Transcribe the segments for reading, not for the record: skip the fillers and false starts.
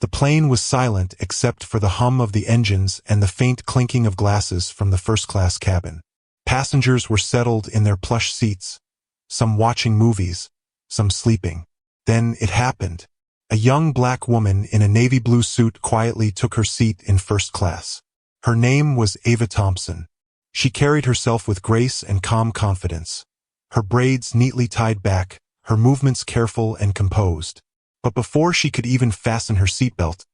The plane was silent except for the hum of the engines and the faint clinking of glasses from the first-class cabin. Passengers were settled in their plush seats, some watching movies, some sleeping. Then it happened. A young black woman in a navy blue suit quietly took her seat in first class. Her name was Ava Thompson. She carried herself with grace and calm confidence. Her braids neatly tied back, her movements careful and composed. But before she could even fasten her seatbelt,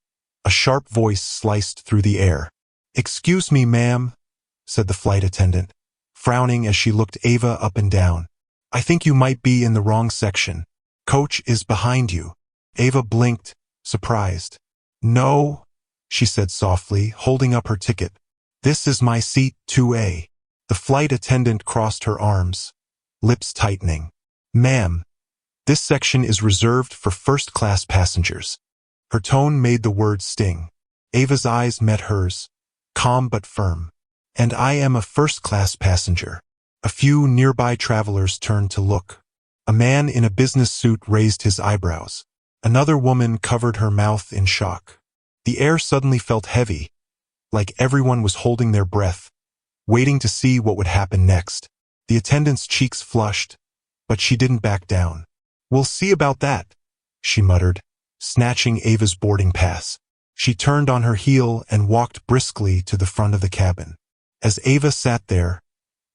a sharp voice sliced through the air. "Excuse me, ma'am," said the flight attendant, frowning as she looked Ava up and down. "I think you might be in the wrong section. Coach is behind you." Ava blinked, surprised. "No," she said softly, holding up her ticket. "This is my seat 2A. The flight attendant crossed her arms, lips tightening. "Ma'am, this section is reserved for first-class passengers." Her tone made the words sting. Ava's eyes met hers, calm but firm. "And I am a first-class passenger." A few nearby travelers turned to look. A man in a business suit raised his eyebrows. Another woman covered her mouth in shock. The air suddenly felt heavy, like everyone was holding their breath, waiting to see what would happen next. The attendant's cheeks flushed, but she didn't back down. "We'll see about that," she muttered, snatching Ava's boarding pass. She turned on her heel and walked briskly to the front of the cabin. As Ava sat there,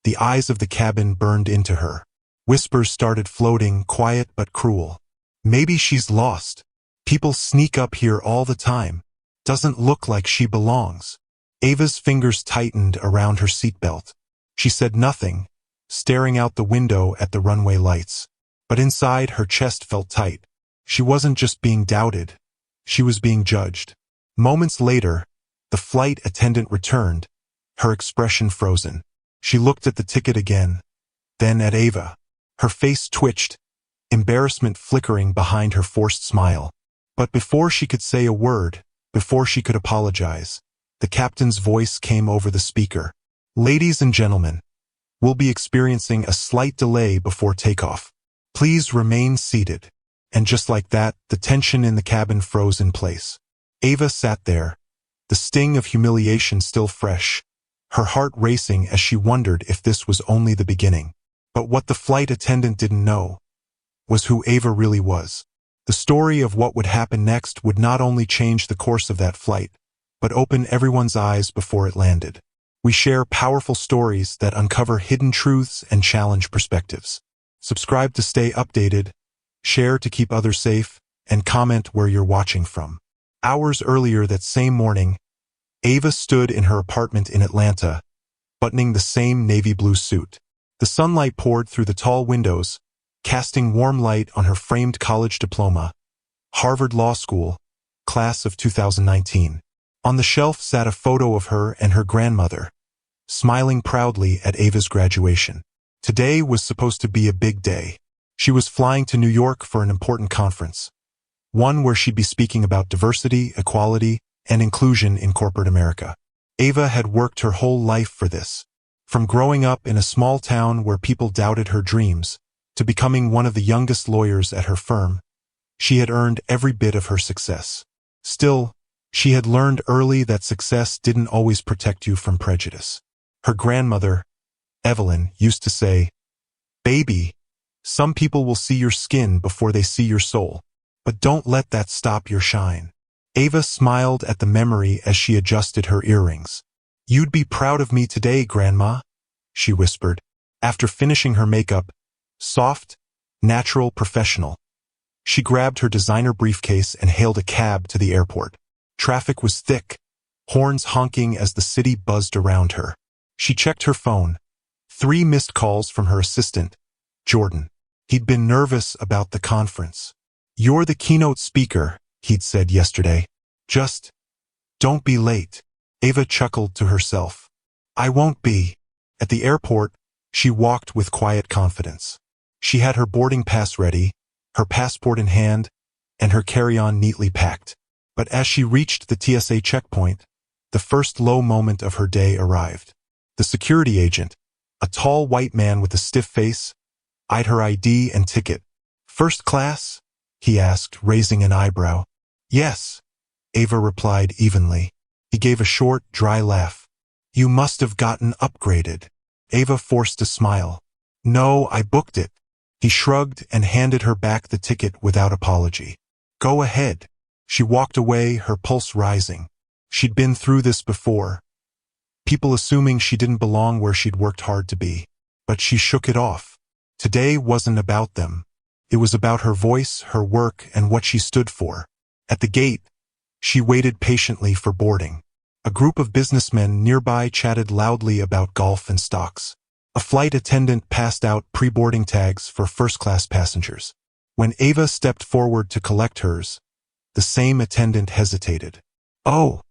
the eyes of the cabin burned into her. Whispers started floating, quiet but cruel. "Maybe she's lost. People sneak up here all the time. Doesn't look like she belongs." Ava's fingers tightened around her seatbelt. She said nothing, staring out the window at the runway lights. But inside, her chest felt tight. She wasn't just being doubted. She was being judged. Moments later, the flight attendant returned, her expression frozen. She looked at the ticket again, then at Ava. Her face twitched, embarrassment flickering behind her forced smile. But before she could say a word, before she could apologize, the captain's voice came over the speaker. "Ladies and gentlemen, we'll be experiencing a slight delay before takeoff. Please remain seated." And just like that, the tension in the cabin froze in place. Ava sat there, the sting of humiliation still fresh, her heart racing as she wondered if this was only the beginning. But what the flight attendant didn't know was who Ava really was. The story of what would happen next would not only change the course of that flight, but open everyone's eyes before it landed. We share powerful stories that uncover hidden truths and challenge perspectives. Subscribe to stay updated, share to keep others safe, and comment where you're watching from. Hours earlier that same morning, Ava stood in her apartment in Atlanta, buttoning the same navy blue suit. The sunlight poured through the tall windows, casting warm light on her framed college diploma, Harvard Law School, class of 2019. On the shelf sat a photo of her and her grandmother, smiling proudly at Ava's graduation. Today was supposed to be a big day. She was flying to New York for an important conference, one where she'd be speaking about diversity, equality, and inclusion in corporate America. Ava had worked her whole life for this. From growing up in a small town where people doubted her dreams, to becoming one of the youngest lawyers at her firm, she had earned every bit of her success. Still, she had learned early that success didn't always protect you from prejudice. Her grandmother, Evelyn, used to say, "Baby, some people will see your skin before they see your soul, but don't let that stop your shine." Ava smiled at the memory as she adjusted her earrings. "You'd be proud of me today, Grandma," she whispered. After finishing her makeup, soft, natural, professional, she grabbed her designer briefcase and hailed a cab to the airport. Traffic was thick, horns honking as the city buzzed around her. She checked her phone. 3 missed calls from her assistant, Jordan. He'd been nervous about the conference. "You're the keynote speaker," he'd said yesterday. "Just don't be late." Ava chuckled to herself. "I won't be." At the airport, she walked with quiet confidence. She had her boarding pass ready, her passport in hand, and her carry-on neatly packed. But as she reached the TSA checkpoint, the first low moment of her day arrived. The security agent, a tall white man with a stiff face, eyed her ID and ticket. "First class?" he asked, raising an eyebrow. "Yes," Ava replied evenly. He gave a short, dry laugh. You must have gotten upgraded. Ava forced a smile. No, I booked it. He shrugged and handed her back the ticket without apology. Go ahead. She walked away, her pulse rising. She'd been through this before. People assuming she didn't belong where she'd worked hard to be. But she shook it off. Today wasn't about them. It was about her voice, her work, and what she stood for. At the gate, she waited patiently for boarding. A group of businessmen nearby chatted loudly about golf and stocks. A flight attendant passed out pre-boarding tags for first-class passengers. When Ava stepped forward to collect hers, the same attendant hesitated. Oh,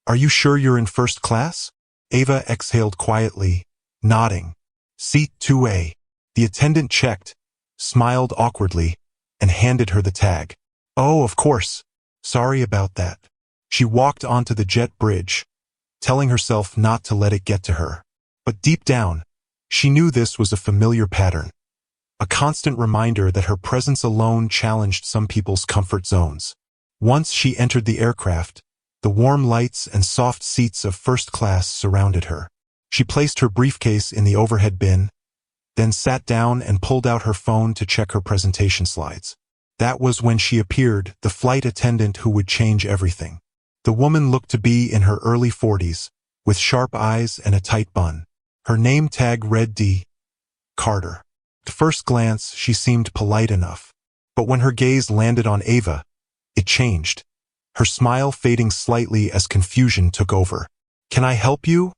are you sure you're in first class? Ava exhaled quietly, nodding. Seat 2A. The attendant checked, smiled awkwardly, and handed her the tag. Oh, of course. Sorry about that. She walked onto the jet bridge, telling herself not to let it get to her. But deep down, she knew this was a familiar pattern. A constant reminder that her presence alone challenged some people's comfort zones. Once she entered the aircraft, the warm lights and soft seats of first class surrounded her. She placed her briefcase in the overhead bin, then sat down and pulled out her phone to check her presentation slides. That was when she appeared, the flight attendant who would change everything. The woman looked to be in her early 40s, with sharp eyes and a tight bun. Her name tag read D. Carter. At first glance, she seemed polite enough. But when her gaze landed on Ava, it changed, her smile fading slightly as confusion took over. Can I help you?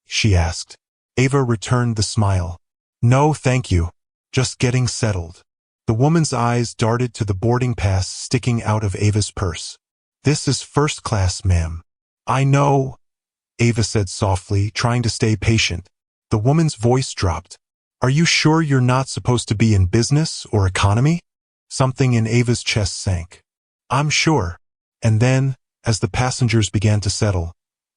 She asked. Ava returned the smile. No, thank you. Just getting settled. The woman's eyes darted to the boarding pass sticking out of Ava's purse. This is first class, ma'am. I know, Ava said softly, trying to stay patient. The woman's voice dropped. Are you sure you're not supposed to be in business or economy? Something in Ava's chest sank. I'm sure. And then, as the passengers began to settle,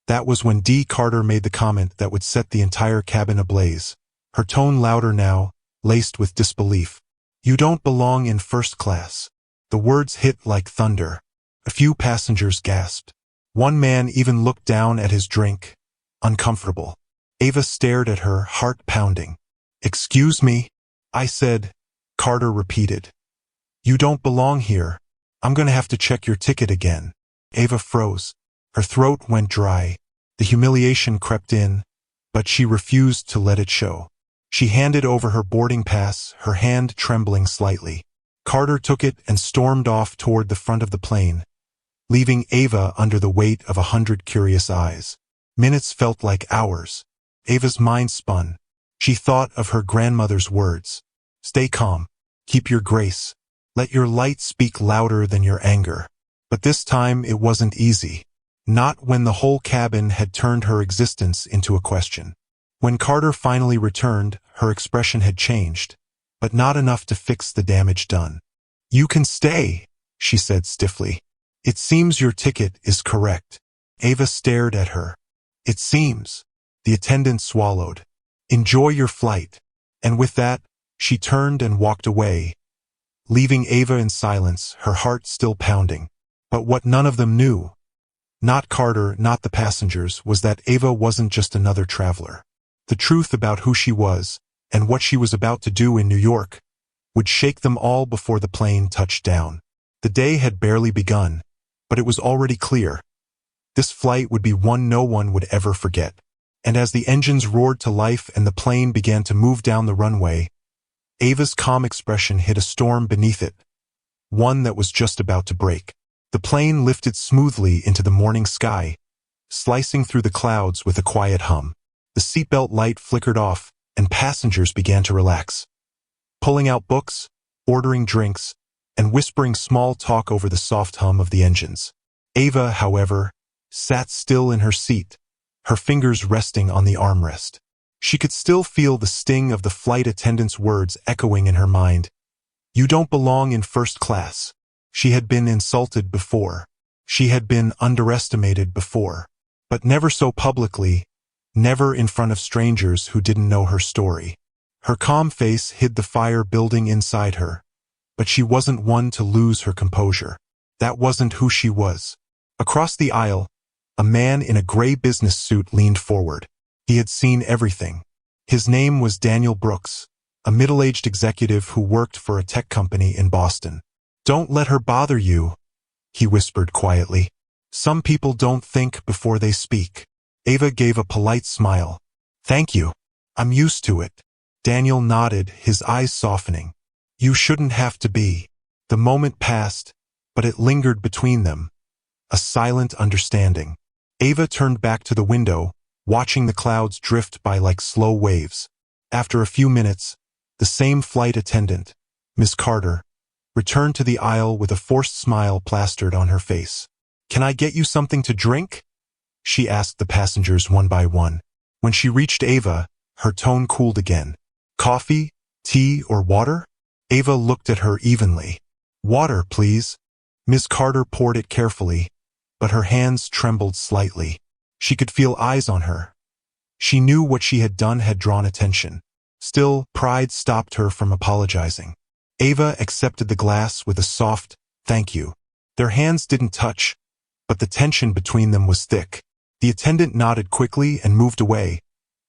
that was when D. Carter made the comment that would set the entire cabin ablaze. Her tone louder now, laced with disbelief. You don't belong in first class. The words hit like thunder. A few passengers gasped. One man even looked down at his drink, uncomfortable. Ava stared at her, heart pounding. Excuse me? I said, Carter repeated. You don't belong here. I'm going to have to check your ticket again. Ava froze. Her throat went dry. The humiliation crept in, but she refused to let it show. She handed over her boarding pass, her hand trembling slightly. Carter took it and stormed off toward the front of the plane, leaving Ava under the weight of 100 curious eyes. Minutes felt like hours. Ava's mind spun. She thought of her grandmother's words. Stay calm. Keep your grace. Let your light speak louder than your anger. But this time it wasn't easy. Not when the whole cabin had turned her existence into a question. When Carter finally returned, her expression had changed, but not enough to fix the damage done. You can stay, she said stiffly. It seems your ticket is correct. Ava stared at her. It seems. The attendant swallowed. Enjoy your flight. And with that, she turned and walked away, leaving Ava in silence, her heart still pounding. But what none of them knew, not Carter, not the passengers, was that Ava wasn't just another traveler. The truth about who she was, and what she was about to do in New York, would shake them all before the plane touched down. The day had barely begun, but it was already clear. This flight would be one no one would ever forget. And as the engines roared to life and the plane began to move down the runway, Ava's calm expression hid a storm beneath it, one that was just about to break. The plane lifted smoothly into the morning sky, slicing through the clouds with a quiet hum. The seatbelt light flickered off, and passengers began to relax, pulling out books, ordering drinks, and whispering small talk over the soft hum of the engines. Ava, however, sat still in her seat, her fingers resting on the armrest. She could still feel the sting of the flight attendant's words echoing in her mind. You don't belong in first class. She had been insulted before. She had been underestimated before. But never so publicly, never in front of strangers who didn't know her story. Her calm face hid the fire building inside her, but she wasn't one to lose her composure. That wasn't who she was. Across the aisle, a man in a gray business suit leaned forward. He had seen everything. His name was Daniel Brooks, a middle-aged executive who worked for a tech company in Boston. "Don't let her bother you," he whispered quietly. "Some people don't think before they speak." Ava gave a polite smile. "Thank you. I'm used to it." Daniel nodded, his eyes softening. "You shouldn't have to be." The moment passed, but it lingered between them, a silent understanding. Ava turned back to the window, watching the clouds drift by like slow waves. After a few minutes, the same flight attendant, Miss Carter, returned to the aisle with a forced smile plastered on her face. "Can I get you something to drink?" she asked the passengers one by one. When she reached Ava, her tone cooled again. "Coffee, tea, or water?" Ava looked at her evenly. "Water, please." Miss Carter poured it carefully, but her hands trembled slightly. She could feel eyes on her. She knew what she had done had drawn attention. Still, pride stopped her from apologizing. Ava accepted the glass with a soft, "Thank you." Their hands didn't touch, but the tension between them was thick. The attendant nodded quickly and moved away,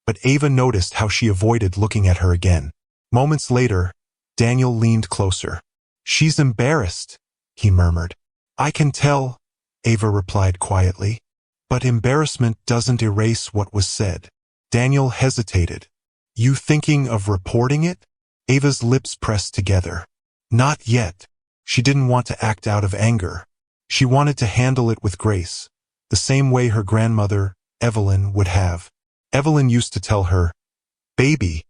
but Ava noticed how she avoided looking at her again. Moments later, Daniel leaned closer. "She's embarrassed," he murmured. "I can tell," Ava replied quietly. "But embarrassment doesn't erase what was said." Daniel hesitated. "You thinking of reporting it?" Ava's lips pressed together. "Not yet." She didn't want to act out of anger. She wanted to handle it with grace, the same way her grandmother, Evelyn, would have. Evelyn used to tell her, "Baby,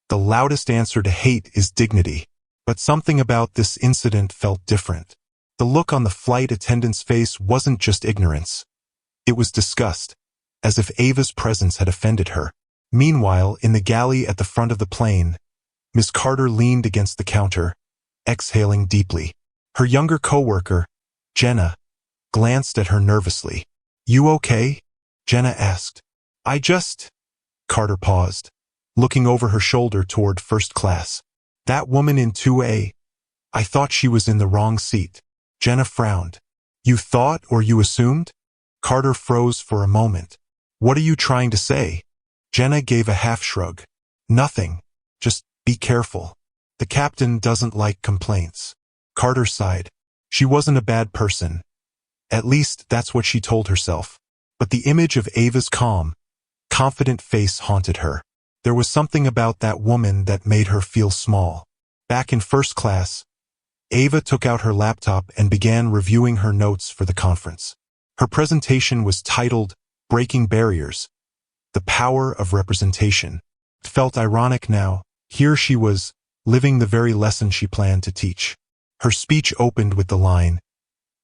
the loudest answer to hate is dignity." But something about this incident felt different. The look on the flight attendant's face wasn't just ignorance. It was disgust, as if Ava's presence had offended her. Meanwhile, in the galley at the front of the plane, Miss Carter leaned against the counter, exhaling deeply. Her younger coworker, Jenna, glanced at her nervously. "You okay?" Jenna asked. "I just—" Carter paused, looking over her shoulder toward first class. "That woman in 2A, I thought she was in the wrong seat." Jenna frowned. "You thought or you assumed?" Carter froze for a moment. "What are you trying to say?" Jenna gave a half shrug. "Nothing. Just be careful. The captain doesn't like complaints." Carter sighed. She wasn't a bad person. At least that's what she told herself. But the image of Ava's calm, confident face haunted her. There was something about that woman that made her feel small. Back in first class, Ava took out her laptop and began reviewing her notes for the conference. Her presentation was titled "Breaking Barriers: The Power of Representation." It felt ironic now. Here she was, living the very lesson she planned to teach. Her speech opened with the line,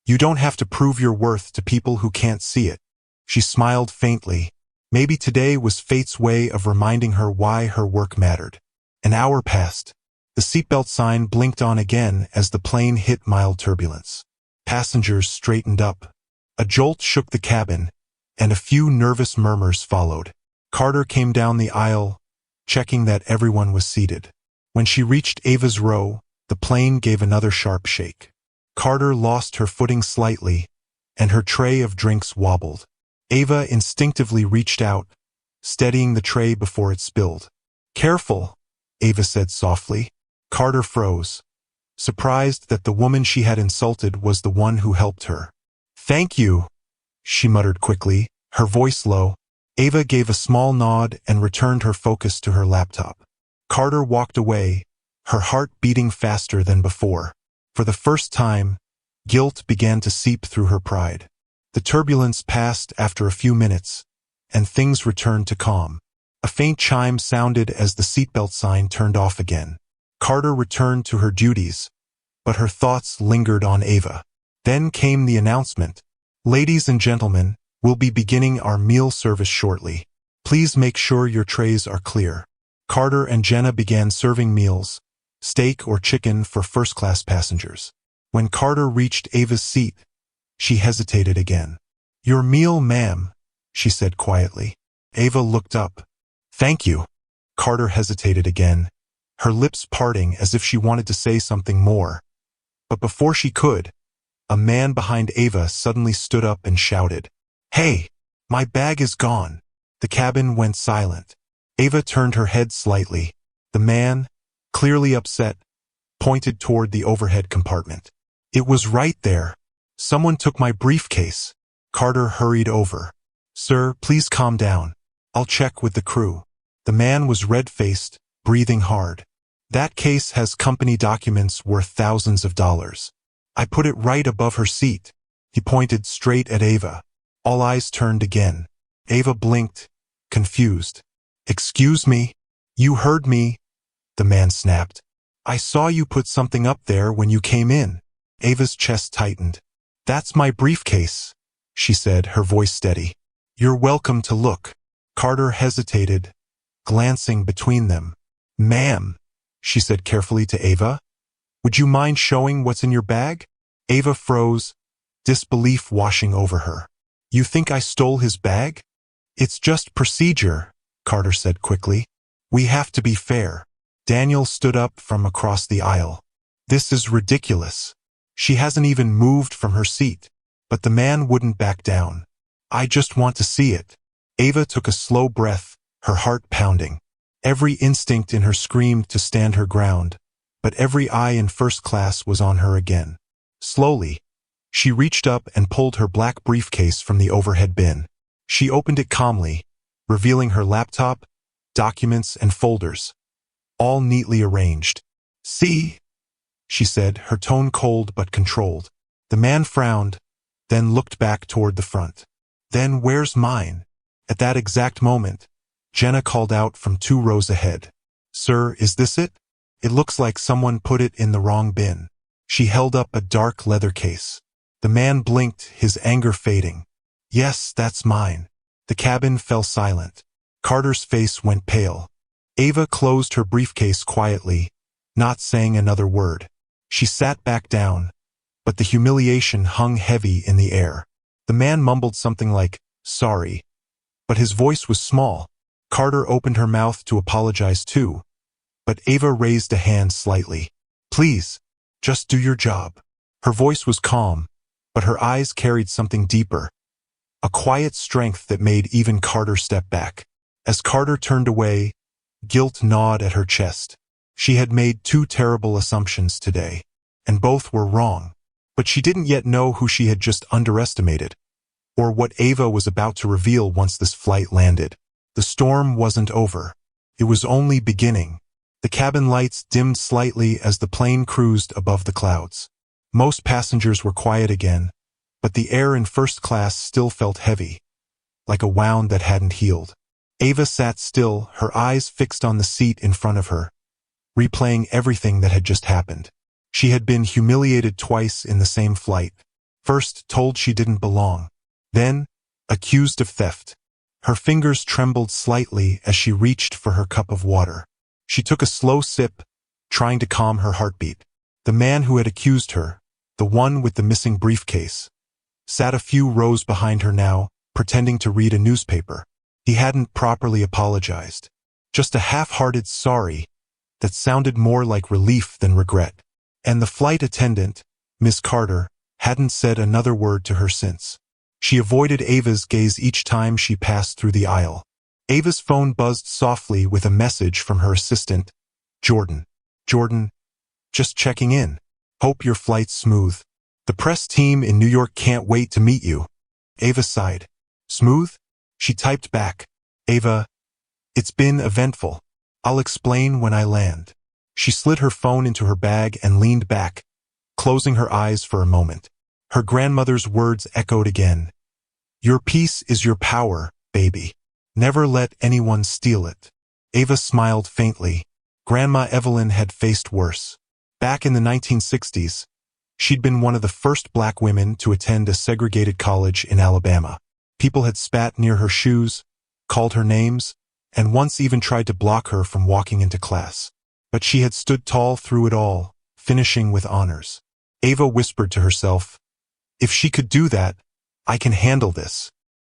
"You don't have to prove your worth to people who can't see it." She smiled faintly. Maybe today was fate's way of reminding her why her work mattered. An hour passed. The seatbelt sign blinked on again as the plane hit mild turbulence. Passengers straightened up. A jolt shook the cabin, and a few nervous murmurs followed. Carter came down the aisle, checking that everyone was seated. When she reached Ava's row, the plane gave another sharp shake. Carter lost her footing slightly, and her tray of drinks wobbled. Ava instinctively reached out, steadying the tray before it spilled. "Careful," Ava said softly. Carter froze, surprised that the woman she had insulted was the one who helped her. "Thank you," she muttered quickly, her voice low. Ava gave a small nod and returned her focus to her laptop. Carter walked away, her heart beating faster than before. For the first time, guilt began to seep through her pride. The turbulence passed after a few minutes, and things returned to calm. A faint chime sounded as the seatbelt sign turned off again. Carter returned to her duties, but her thoughts lingered on Ava. Then came the announcement. "Ladies and gentlemen, we'll be beginning our meal service shortly. Please make sure your trays are clear." Carter and Jenna began serving meals, steak or chicken for first-class passengers. When Carter reached Ava's seat, she hesitated again. "Your meal, ma'am," she said quietly. Ava looked up. "Thank you." Carter hesitated again, her lips parting as if she wanted to say something more. But before she could, A man behind Ava suddenly stood up and shouted, "Hey, my bag is gone." The cabin went silent. Ava turned her head slightly. The man, clearly upset, pointed toward the overhead compartment. "It was right there. Someone took my briefcase." Carter hurried over. "Sir, please calm down. I'll check with the crew." The man was red-faced, breathing hard. "That case has company documents worth thousands of dollars. I put it right above her seat." He pointed straight at Ava. All eyes turned again. Ava blinked, confused. "Excuse me? You heard me?" The man snapped. "I saw you put something up there when you came in." Ava's chest tightened. "That's my briefcase," she said, her voice steady. "You're welcome to look." Carter hesitated, glancing between them. "Ma'am," she said carefully to Ava, "would you mind showing what's in your bag?" Ava froze, disbelief washing over her. "You think I stole his bag?" "It's just procedure," Carter said quickly. "We have to be fair." Daniel stood up from across the aisle. "This is ridiculous. She hasn't even moved from her seat." But the man wouldn't back down. "I just want to see it." Ava took a slow breath, her heart pounding. Every instinct in her screamed to stand her ground, but every eye in first class was on her again. Slowly, she reached up and pulled her black briefcase from the overhead bin. She opened it calmly, revealing her laptop, documents, and folders, all neatly arranged. "See?" she said, her tone cold but controlled. The man frowned, then looked back toward the front. "Then where's mine?" At that exact moment, Jenna called out from 2 rows ahead. "Sir, is this it? It looks like someone put it in the wrong bin." She held up a dark leather case. The man blinked, his anger fading. "Yes, that's mine." The cabin fell silent. Carter's face went pale. Ava closed her briefcase quietly, not saying another word. She sat back down, but the humiliation hung heavy in the air. The man mumbled something like, "Sorry," but his voice was small. Carter opened her mouth to apologize too, but Ava raised a hand slightly. "Please, just do your job." Her voice was calm, but her eyes carried something deeper, a quiet strength that made even Carter step back. As Carter turned away, guilt gnawed at her chest. She had made 2 terrible assumptions today, and both were wrong. But she didn't yet know who she had just underestimated, or what Ava was about to reveal once this flight landed. The storm wasn't over. It was only beginning. The cabin lights dimmed slightly as the plane cruised above the clouds. Most passengers were quiet again, but the air in first class still felt heavy, like a wound that hadn't healed. Ava sat still, her eyes fixed on the seat in front of her, replaying everything that had just happened. She had been humiliated twice in the same flight. First, told she didn't belong. Then, accused of theft. Her fingers trembled slightly as she reached for her cup of water. She took a slow sip, trying to calm her heartbeat. The man who had accused her, the one with the missing briefcase, sat a few rows behind her now, pretending to read a newspaper. He hadn't properly apologized. Just a half-hearted sorry that sounded more like relief than regret. And the flight attendant, Miss Carter, hadn't said another word to her since. She avoided Ava's gaze each time she passed through the aisle. Ava's phone buzzed softly with a message from her assistant, Jordan. "Jordan, just checking in. Hope your flight's smooth. The press team in New York can't wait to meet you." Ava sighed. "Smooth?" She typed back. "Ava, it's been eventful. I'll explain when I land." She slid her phone into her bag and leaned back, closing her eyes for a moment. Her grandmother's words echoed again. "Your peace is your power, baby. Never let anyone steal it." Ava smiled faintly. Grandma Evelyn had faced worse. Back in the 1960s, she'd been one of the first black women to attend a segregated college in Alabama. People had spat near her shoes, called her names, and once even tried to block her from walking into class. But she had stood tall through it all, finishing with honors. Ava whispered to herself, "If she could do that, I can handle this."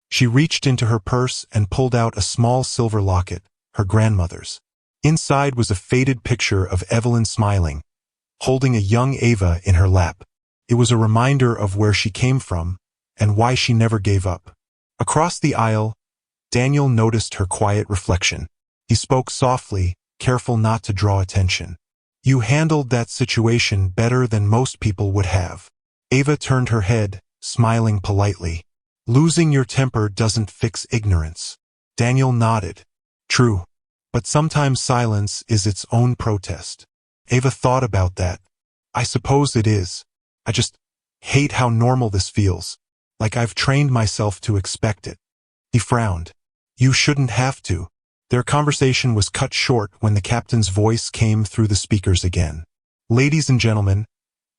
She reached into her purse and pulled out a small silver locket, her grandmother's. Inside was a faded picture of Evelyn smiling, holding a young Ava in her lap. It was a reminder of where she came from and why she never gave up. Across the aisle, Daniel noticed her quiet reflection. He spoke softly, careful not to draw attention. "You handled that situation better than most people would have." Ava turned her head, smiling politely. "Losing your temper doesn't fix ignorance." Daniel nodded. "True. But sometimes silence is its own protest." Ava thought about that. "I suppose it is. I just hate how normal this feels. Like I've trained myself to expect it." He frowned. "You shouldn't have to." Their conversation was cut short when the captain's voice came through the speakers again. "Ladies and gentlemen,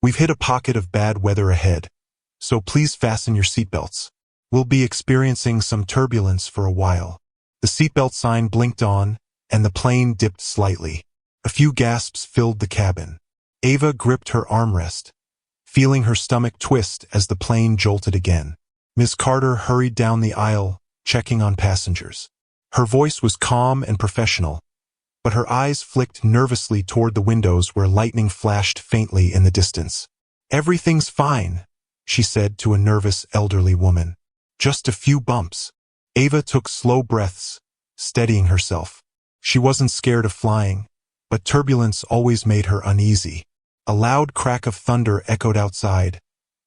we've hit a pocket of bad weather ahead, so please fasten your seatbelts. We'll be experiencing some turbulence for a while." The seatbelt sign blinked on, and the plane dipped slightly. A few gasps filled the cabin. Ava gripped her armrest, feeling her stomach twist as the plane jolted again. Miss Carter hurried down the aisle, checking on passengers. Her voice was calm and professional, but her eyes flicked nervously toward the windows where lightning flashed faintly in the distance. "Everything's fine," she said to a nervous elderly woman. "Just a few bumps." Ava took slow breaths, steadying herself. She wasn't scared of flying, but turbulence always made her uneasy. A loud crack of thunder echoed outside,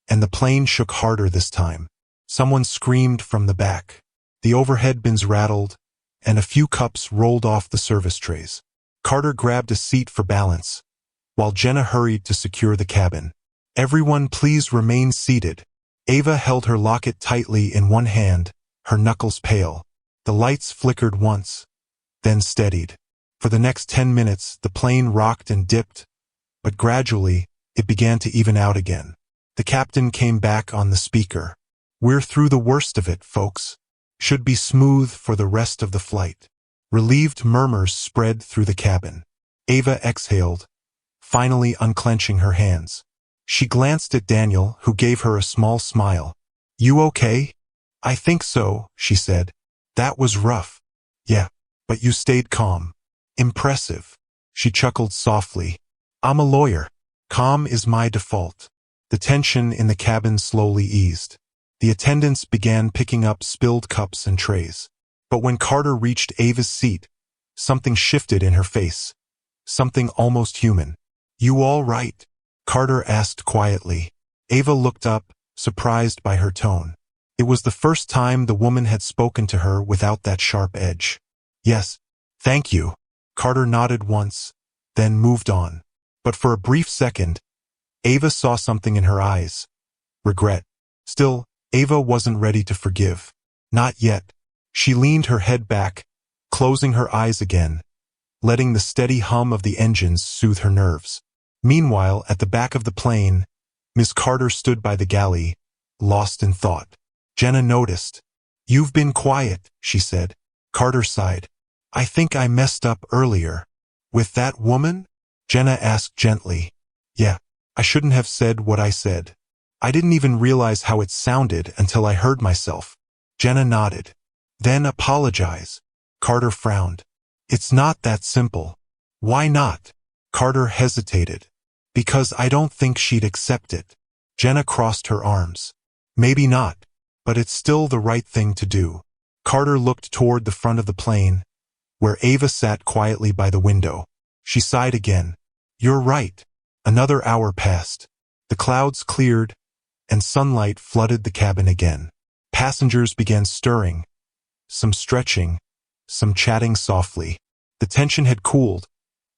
and the plane shook harder this time. Someone screamed from the back. The overhead bins rattled, and a few cups rolled off the service trays. Carter grabbed a seat for balance, while Jenna hurried to secure the cabin. "Everyone please remain seated." Ava held her locket tightly in one hand, her knuckles pale. The lights flickered once, then steadied. For the next 10 minutes, the plane rocked and dipped, but gradually, it began to even out again. The captain came back on the speaker. "We're through the worst of it, folks. Should be smooth for the rest of the flight." Relieved murmurs spread through the cabin. Ava exhaled, finally unclenching her hands. She glanced at Daniel, who gave her a small smile. "You okay?" "I think so," she said. "That was rough." "Yeah, but you stayed calm." "Impressive." She chuckled softly. "I'm a lawyer. Calm is my default." The tension in the cabin slowly eased. The attendants began picking up spilled cups and trays. But when Carter reached Ava's seat, something shifted in her face. Something almost human. "You all right?" Carter asked quietly. Ava looked up, surprised by her tone. It was the first time the woman had spoken to her without that sharp edge. "Yes, thank you." Carter nodded once, then moved on. But for a brief second, Ava saw something in her eyes. Regret. Still, Ava wasn't ready to forgive. Not yet. She leaned her head back, closing her eyes again, letting the steady hum of the engines soothe her nerves. Meanwhile, at the back of the plane, Miss Carter stood by the galley, lost in thought. Jenna noticed. "You've been quiet," she said. Carter sighed. "I think I messed up earlier." "With that woman?" Jenna asked gently. "Yeah, I shouldn't have said what I said. I didn't even realize how it sounded until I heard myself." Jenna nodded. "Then apologize." Carter frowned. "It's not that simple." "Why not?" Carter hesitated. "Because I don't think she'd accept it." Jenna crossed her arms. "Maybe not, but it's still the right thing to do." Carter looked toward the front of the plane, where Ava sat quietly by the window. She sighed again. "You're right." Another hour passed. The clouds cleared, and sunlight flooded the cabin again. Passengers began stirring, some stretching, some chatting softly. The tension had cooled,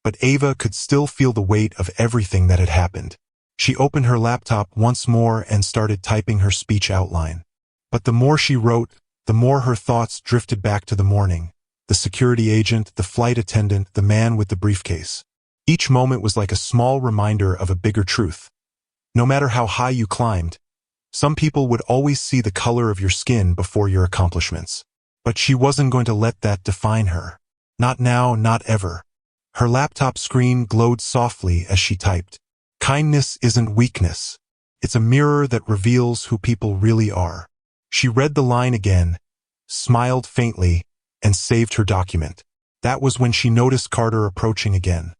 but Ava could still feel the weight of everything that had happened. She opened her laptop once more and started typing her speech outline. But the more she wrote, the more her thoughts drifted back to the morning. The security agent, the flight attendant, the man with the briefcase. Each moment was like a small reminder of a bigger truth. No matter how high you climbed, some people would always see the color of your skin before your accomplishments. But she wasn't going to let that define her. Not now, not ever. Her laptop screen glowed softly as she typed. "Kindness isn't weakness. It's a mirror that reveals who people really are." She read the line again, smiled faintly, and saved her document. That was when she noticed Carter approaching again.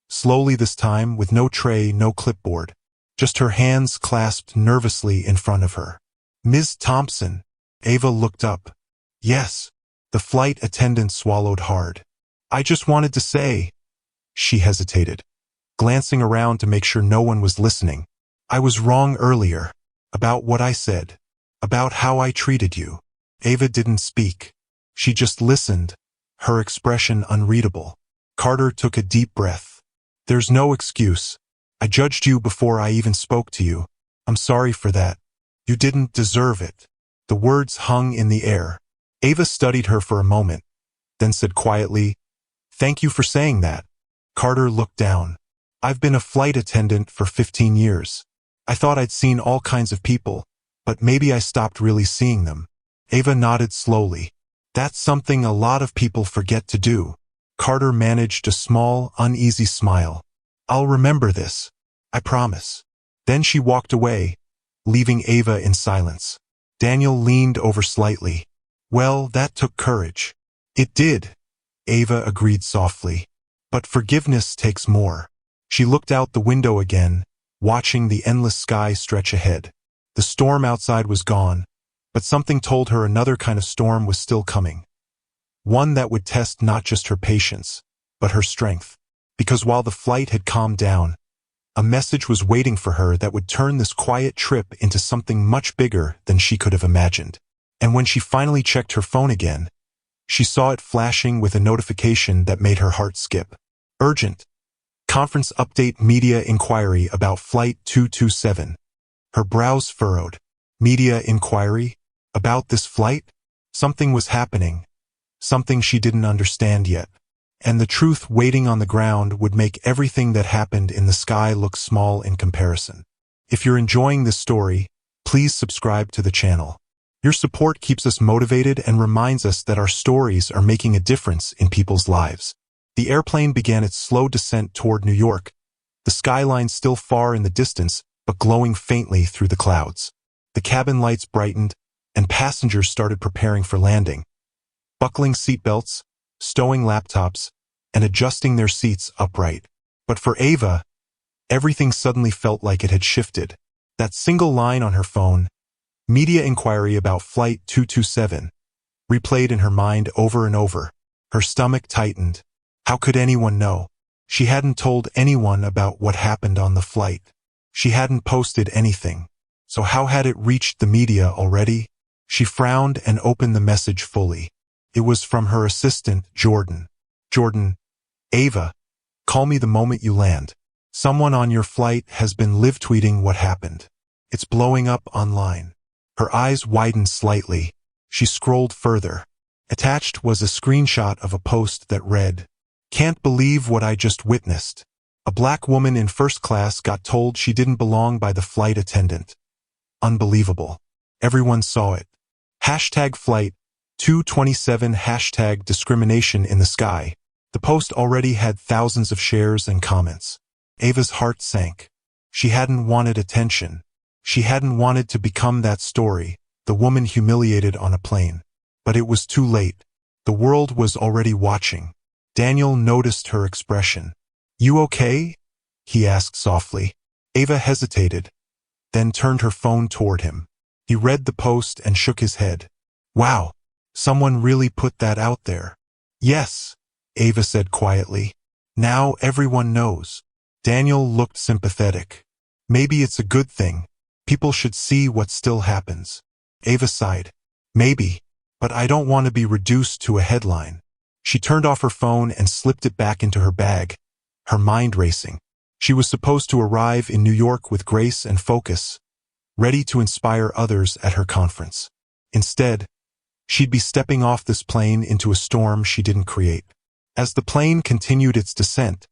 Slowly this time, with no tray, no clipboard. just her hands clasped nervously in front of her. "Ms. Thompson." Ava looked up. "Yes." The flight attendant swallowed hard. "I just wanted to say—" She hesitated, glancing around to make sure no one was listening. "I was wrong earlier. About what I said. About how I treated you." Ava didn't speak. She just listened, her expression unreadable. Carter took a deep breath. "There's no excuse. I judged you before I even spoke to you. I'm sorry for that. You didn't deserve it." The words hung in the air. Ava studied her for a moment, then said quietly, "Thank you for saying that." Carter looked down. "I've been a flight attendant for 15 years. I thought I'd seen all kinds of people, but maybe I stopped really seeing them." Ava nodded slowly. "That's something a lot of people forget to do." Carter managed a small, uneasy smile. "I'll remember this. I promise." Then she walked away, leaving Ava in silence. Daniel leaned over slightly. "Well, that took courage." "It did," Ava agreed softly. "But forgiveness takes more." She looked out the window again, watching the endless sky stretch ahead. The storm outside was gone, but something told her another kind of storm was still coming. One that would test not just her patience, but her strength. Because while the flight had calmed down, a message was waiting for her that would turn this quiet trip into something much bigger than she could have imagined. And when she finally checked her phone again, she saw it flashing with a notification that made her heart skip. "Urgent. Conference update media inquiry about Flight 227. Her brows furrowed. Media inquiry? About this flight? Something was happening. Something she didn't understand yet. And the truth waiting on the ground would make everything that happened in the sky look small in comparison. If you're enjoying this story, please subscribe to the channel. Your support keeps us motivated and reminds us that our stories are making a difference in people's lives. The airplane began its slow descent toward New York, the skyline still far in the distance, but glowing faintly through the clouds. The cabin lights brightened, and passengers started preparing for landing, buckling seatbelts, stowing laptops, and adjusting their seats upright. But for Ava, everything suddenly felt like it had shifted. That single line on her phone, media inquiry about Flight 227, replayed in her mind over and over. Her stomach tightened. How could anyone know? She hadn't told anyone about what happened on the flight. She hadn't posted anything. So how had it reached the media already? She frowned and opened the message fully. It was from her assistant, Jordan. "Jordan, Ava, call me the moment you land. Someone on your flight has been live tweeting what happened. It's blowing up online." Her eyes widened slightly. She scrolled further. Attached was a screenshot of a post that read, "Can't believe what I just witnessed. A black woman in first class got told she didn't belong by the flight attendant. Unbelievable. Everyone saw it. Hashtag Flight 227 hashtag discrimination in the sky." The post already had thousands of shares and comments. Ava's heart sank. She hadn't wanted attention. She hadn't wanted to become that story, the woman humiliated on a plane. But it was too late. The world was already watching. Daniel noticed her expression. "You okay?" he asked softly. Ava hesitated, then turned her phone toward him. He read the post and shook his head. "Wow, someone really put that out there." "Yes," Ava said quietly. "Now everyone knows." Daniel looked sympathetic. "Maybe it's a good thing. People should see what still happens." Ava sighed. "Maybe, but I don't want to be reduced to a headline." She turned off her phone and slipped it back into her bag, her mind racing. She was supposed to arrive in New York with grace and focus, ready to inspire others at her conference. Instead, she'd be stepping off this plane into a storm she didn't create. As the plane continued its descent,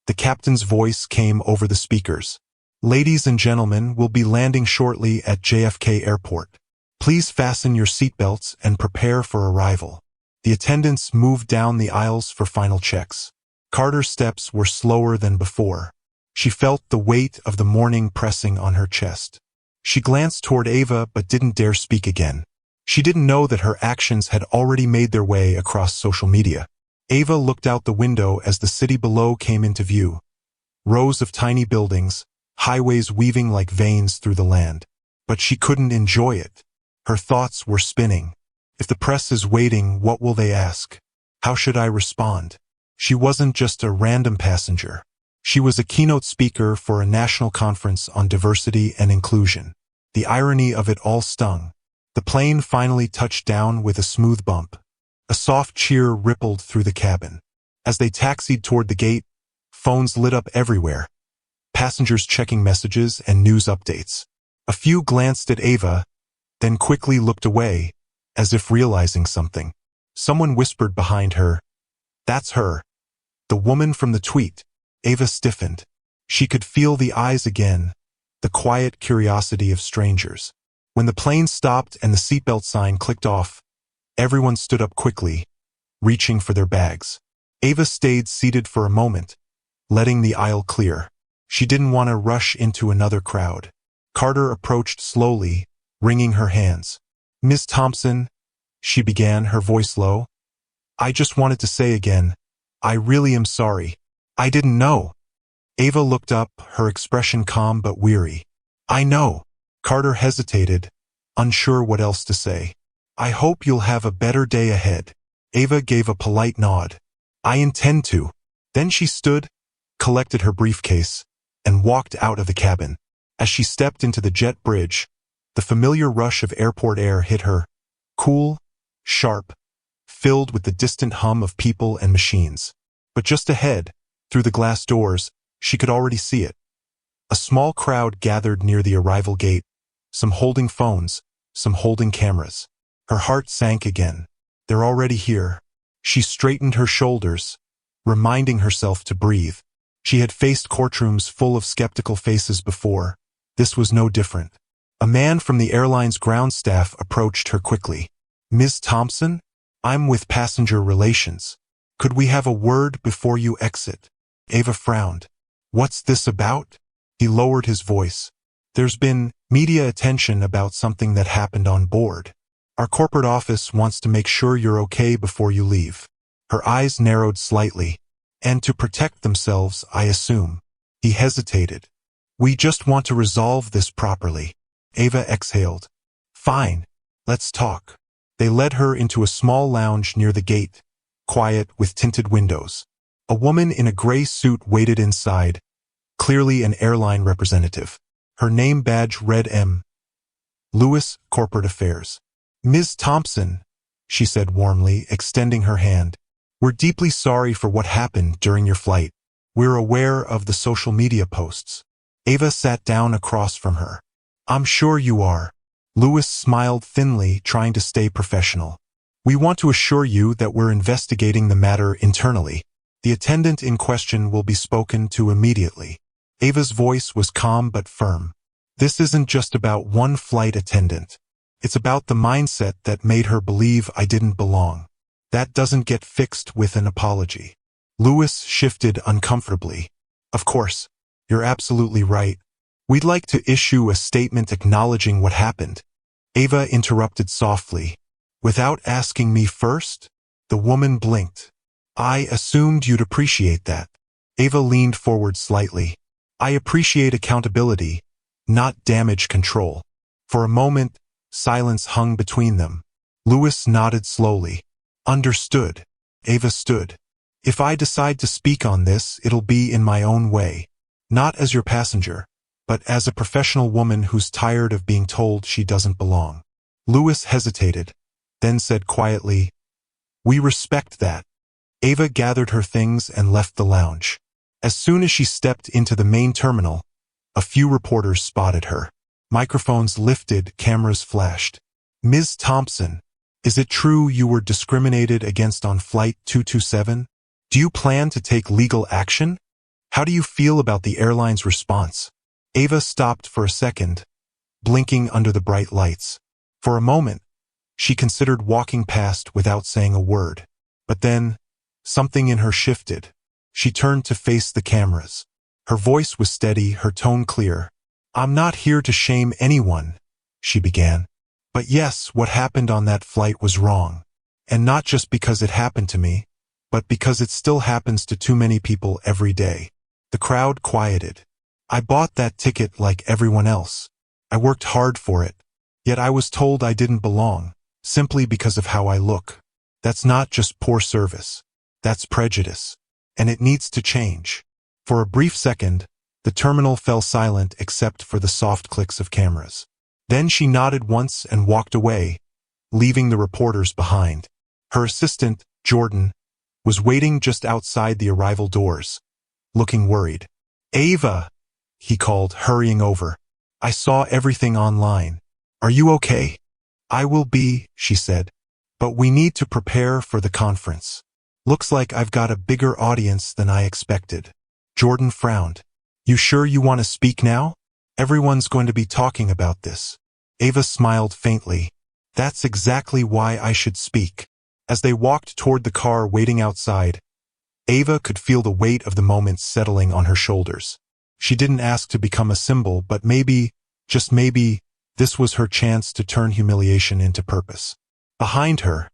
the captain's voice came over the speakers. "Ladies and gentlemen, we'll be landing shortly at JFK Airport. Please fasten your seatbelts and prepare for arrival." The attendants moved down the aisles for final checks. Carter's steps were slower than before. She felt the weight of the morning pressing on her chest. She glanced toward Ava but didn't dare speak again. She didn't know that her actions had already made their way across social media. Ava looked out the window as the city below came into view. Rows of tiny buildings, highways weaving like veins through the land. But she couldn't enjoy it. Her thoughts were spinning. If the press is waiting, what will they ask? How should I respond? She wasn't just a random passenger. She was a keynote speaker for a national conference on diversity and inclusion. The irony of it all stung. The plane finally touched down with a smooth bump. A soft cheer rippled through the cabin. As they taxied toward the gate, phones lit up everywhere. Passengers checking messages and news updates. A few glanced at Ava, then quickly looked away, as if realizing something. Someone whispered behind her, "That's her. The woman from the tweet." Ava stiffened. She could feel the eyes again, the quiet curiosity of strangers. When the plane stopped and the seatbelt sign clicked off, everyone stood up quickly, reaching for their bags. Ava stayed seated for a moment, letting the aisle clear. She didn't want to rush into another crowd. Carter approached slowly, wringing her hands. "Ms. Thompson," she began, her voice low. "I just wanted to say again, I really am sorry. I didn't know." Ava looked up, her expression calm but weary. "I know." Carter hesitated, unsure what else to say. "I hope you'll have a better day ahead." Ava gave a polite nod. "I intend to." Then she stood, collected her briefcase, and walked out of the cabin. As she stepped into the jet bridge, the familiar rush of airport air hit her, cool, sharp, filled with the distant hum of people and machines. But just ahead, through the glass doors, she could already see it. A small crowd gathered near the arrival gate, some holding phones, some holding cameras. Her heart sank again. They're already here. She straightened her shoulders, reminding herself to breathe. She had faced courtrooms full of skeptical faces before. This was no different. A man from the airline's ground staff approached her quickly. "Ms. Thompson? I'm with passenger relations. Could we have a word before you exit?" Ava frowned. "What's this about?" He lowered his voice. "There's been media attention about something that happened on board. Our corporate office wants to make sure you're okay before you leave." Her eyes narrowed slightly. "And to protect themselves, I assume." He hesitated. "We just want to resolve this properly." Ava exhaled. "Fine. Let's talk." They led her into a small lounge near the gate, quiet with tinted windows. A woman in a gray suit waited inside, clearly an airline representative. Her name badge read M. Lewis, Corporate Affairs. "Ms. Thompson," she said warmly, extending her hand. "We're deeply sorry for what happened during your flight. We're aware of the social media posts." Ava sat down across from her. "I'm sure you are." Lewis smiled thinly, trying to stay professional. "We want to assure you that we're investigating the matter internally. The attendant in question will be spoken to immediately." Ava's voice was calm but firm. "This isn't just about one flight attendant. It's about the mindset that made her believe I didn't belong. That doesn't get fixed with an apology." Lewis shifted uncomfortably. "Of course, you're absolutely right. We'd like to issue a statement acknowledging what happened." Ava interrupted softly. "Without asking me first?" The woman blinked. "I assumed you'd appreciate that." Ava leaned forward slightly. "I appreciate accountability, not damage control." For a moment, silence hung between them. Lewis nodded slowly. "Understood." Ava stood. "If I decide to speak on this, it'll be in my own way. Not as your passenger, but as a professional woman who's tired of being told she doesn't belong." Lewis hesitated, then said quietly, "We respect that." Ava gathered her things and left the lounge. As soon as she stepped into the main terminal, a few reporters spotted her. Microphones lifted, cameras flashed. "Ms. Thompson, is it true you were discriminated against on Flight 227? Do you plan to take legal action? How do you feel about the airline's response?" Ava stopped for a second, blinking under the bright lights. For a moment, she considered walking past without saying a word. But then, something in her shifted. She turned to face the cameras. Her voice was steady, her tone clear. "I'm not here to shame anyone," she began. "But yes, what happened on that flight was wrong. And not just because it happened to me, but because it still happens to too many people every day." The crowd quieted. I bought that ticket like everyone else. I worked hard for it. Yet I was told I didn't belong, simply because of how I look. That's not just poor service. That's prejudice. And it needs to change. For a brief second, the terminal fell silent except for the soft clicks of cameras. Then she nodded once and walked away, leaving the reporters behind. Her assistant, Jordan, was waiting just outside the arrival doors, looking worried. "Ava," he called, hurrying over. "I saw everything online. Are you okay?" "I will be," she said. "But we need to prepare for the conference. Looks like I've got a bigger audience than I expected." Jordan frowned. "You sure you want to speak now? Everyone's going to be talking about this." Ava smiled faintly. "That's exactly why I should speak." As they walked toward the car waiting outside, Ava could feel the weight of the moment settling on her shoulders. She didn't ask to become a symbol, but maybe, just maybe, this was her chance to turn humiliation into purpose. Behind her,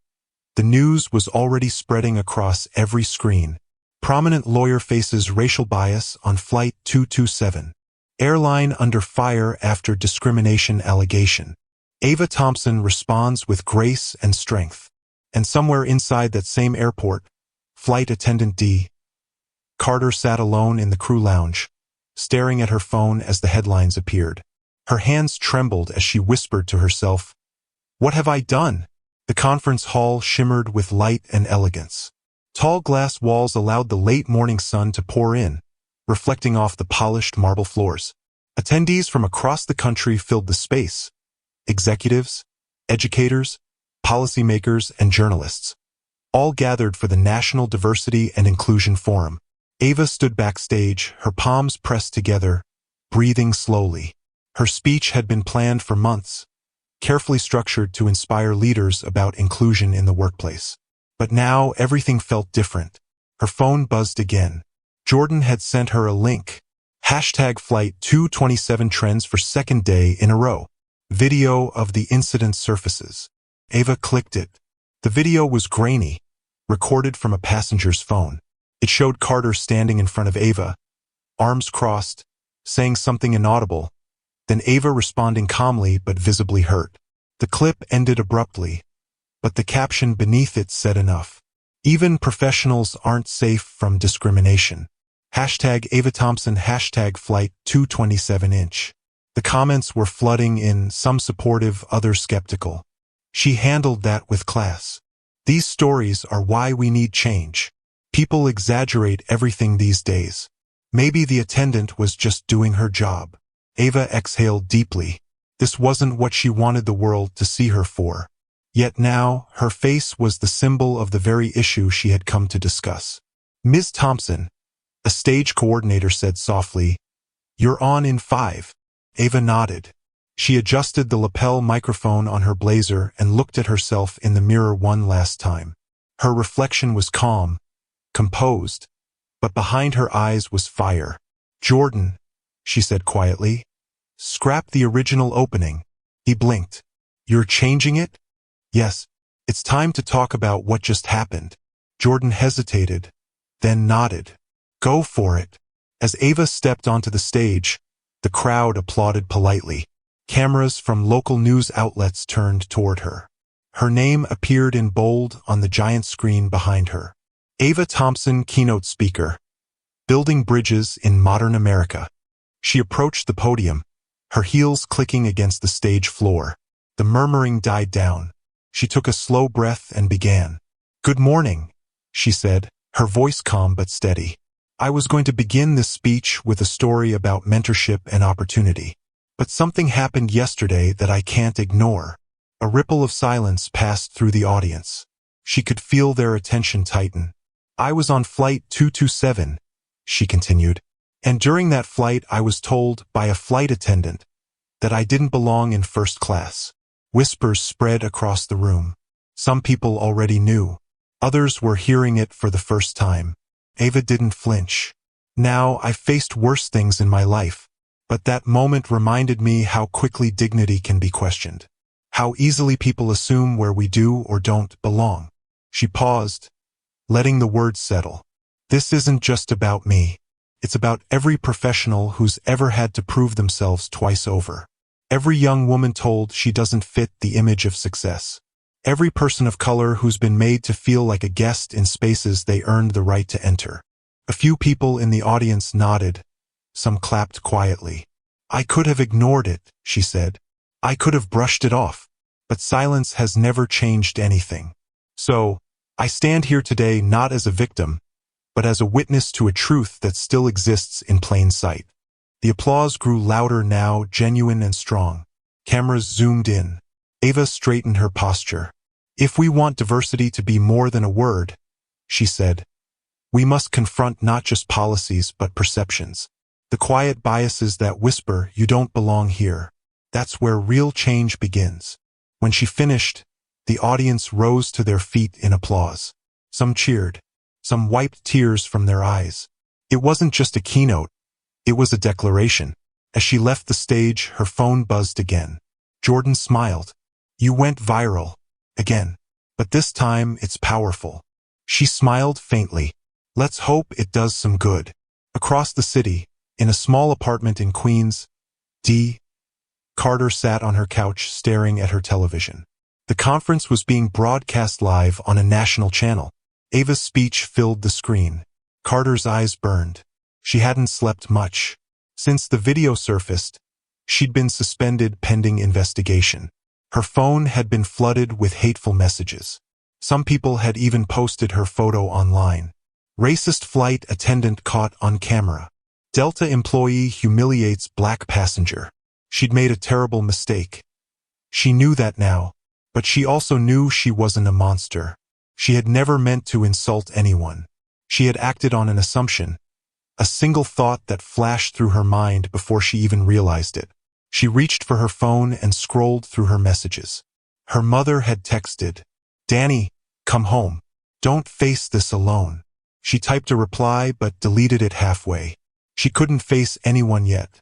the news was already spreading across every screen. Prominent lawyer faces racial bias on Flight 227. Airline under fire after discrimination allegation. Ava Thompson responds with grace and strength. And somewhere inside that same airport, Flight Attendant D. Carter sat alone in the crew lounge, staring at her phone as the headlines appeared. Her hands trembled as she whispered to herself, "What have I done?" The conference hall shimmered with light and elegance. Tall glass walls allowed the late morning sun to pour in, reflecting off the polished marble floors. Attendees from across the country filled the space. Executives, educators, policymakers, and journalists, all gathered for the National Diversity and Inclusion Forum. Ava stood backstage, her palms pressed together, breathing slowly. Her speech had been planned for months, carefully structured to inspire leaders about inclusion in the workplace. But now everything felt different. Her phone buzzed again. Jordan had sent her a link. #Flight 227 trends for second day in a row. Video of the incident surfaces. Ava clicked it. The video was grainy, recorded from a passenger's phone. It showed Carter standing in front of Ava, arms crossed, saying something inaudible, then Ava responding calmly but visibly hurt. The clip ended abruptly, but the caption beneath it said enough. "Even professionals aren't safe from discrimination. #Ava Thompson, #Flight 227". The comments were flooding in, some supportive, others skeptical. She handled that with class. These stories are why we need change. People exaggerate everything these days. Maybe the attendant was just doing her job. Ava exhaled deeply. This wasn't what she wanted the world to see her for. Yet now, her face was the symbol of the very issue she had come to discuss. "Ms. Thompson," a stage coordinator said softly, "You're on in 5. Ava nodded. She adjusted the lapel microphone on her blazer and looked at herself in the mirror one last time. Her reflection was calm, composed, but behind her eyes was fire. "Jordan," she said quietly, "scrap the original opening." He blinked. "You're changing it?" "Yes. It's time to talk about what just happened." Jordan hesitated, then nodded. "Go for it." As Ava stepped onto the stage, the crowd applauded politely. Cameras from local news outlets turned toward her. Her name appeared in bold on the giant screen behind her. Ava Thompson, keynote speaker. Building Bridges in Modern America. She approached the podium, her heels clicking against the stage floor. The murmuring died down. She took a slow breath and began. "Good morning," she said, her voice calm but steady. "I was going to begin this speech with a story about mentorship and opportunity. But something happened yesterday that I can't ignore." A ripple of silence passed through the audience. She could feel their attention tighten. "I was on Flight 227, she continued. "And during that flight I was told by a flight attendant that I didn't belong in first class." Whispers spread across the room. Some people already knew. Others were hearing it for the first time. Ava didn't flinch. "Now, I've faced worse things in my life. But that moment reminded me how quickly dignity can be questioned. How easily people assume where we do or don't belong." She paused, letting the words settle. "This isn't just about me. It's about every professional who's ever had to prove themselves twice over. Every young woman told she doesn't fit the image of success. Every person of color who's been made to feel like a guest in spaces they earned the right to enter. A few people in the audience nodded. Some clapped quietly. I could have ignored it, she said. I could have brushed it off. But silence has never changed anything. So, I stand here today not as a victim, but as a witness to a truth that still exists in plain sight. The applause grew louder now, genuine and strong. Cameras zoomed in. Ava straightened her posture. If we want diversity to be more than a word, she said, we must confront not just policies but perceptions. The quiet biases that whisper, you don't belong here. That's where real change begins. When she finished, the audience rose to their feet in applause. Some cheered. Some wiped tears from their eyes. It wasn't just a keynote. It was a declaration. As she left the stage, her phone buzzed again. Jordan smiled. You went viral. Again. But this time, it's powerful. She smiled faintly. Let's hope it does some good. Across the city, in a small apartment in Queens, Carter sat on her couch staring at her television. The conference was being broadcast live on a national channel. Ava's speech filled the screen. Carter's eyes burned. She hadn't slept much. Since the video surfaced, she'd been suspended pending investigation. Her phone had been flooded with hateful messages. Some people had even posted her photo online. Racist flight attendant caught on camera. Delta employee humiliates black passenger. She'd made a terrible mistake. She knew that now, but she also knew she wasn't a monster. She had never meant to insult anyone. She had acted on an assumption, a single thought that flashed through her mind before she even realized it. She reached for her phone and scrolled through her messages. Her mother had texted, Danny, come home. Don't face this alone. She typed a reply but deleted it halfway. She couldn't face anyone yet.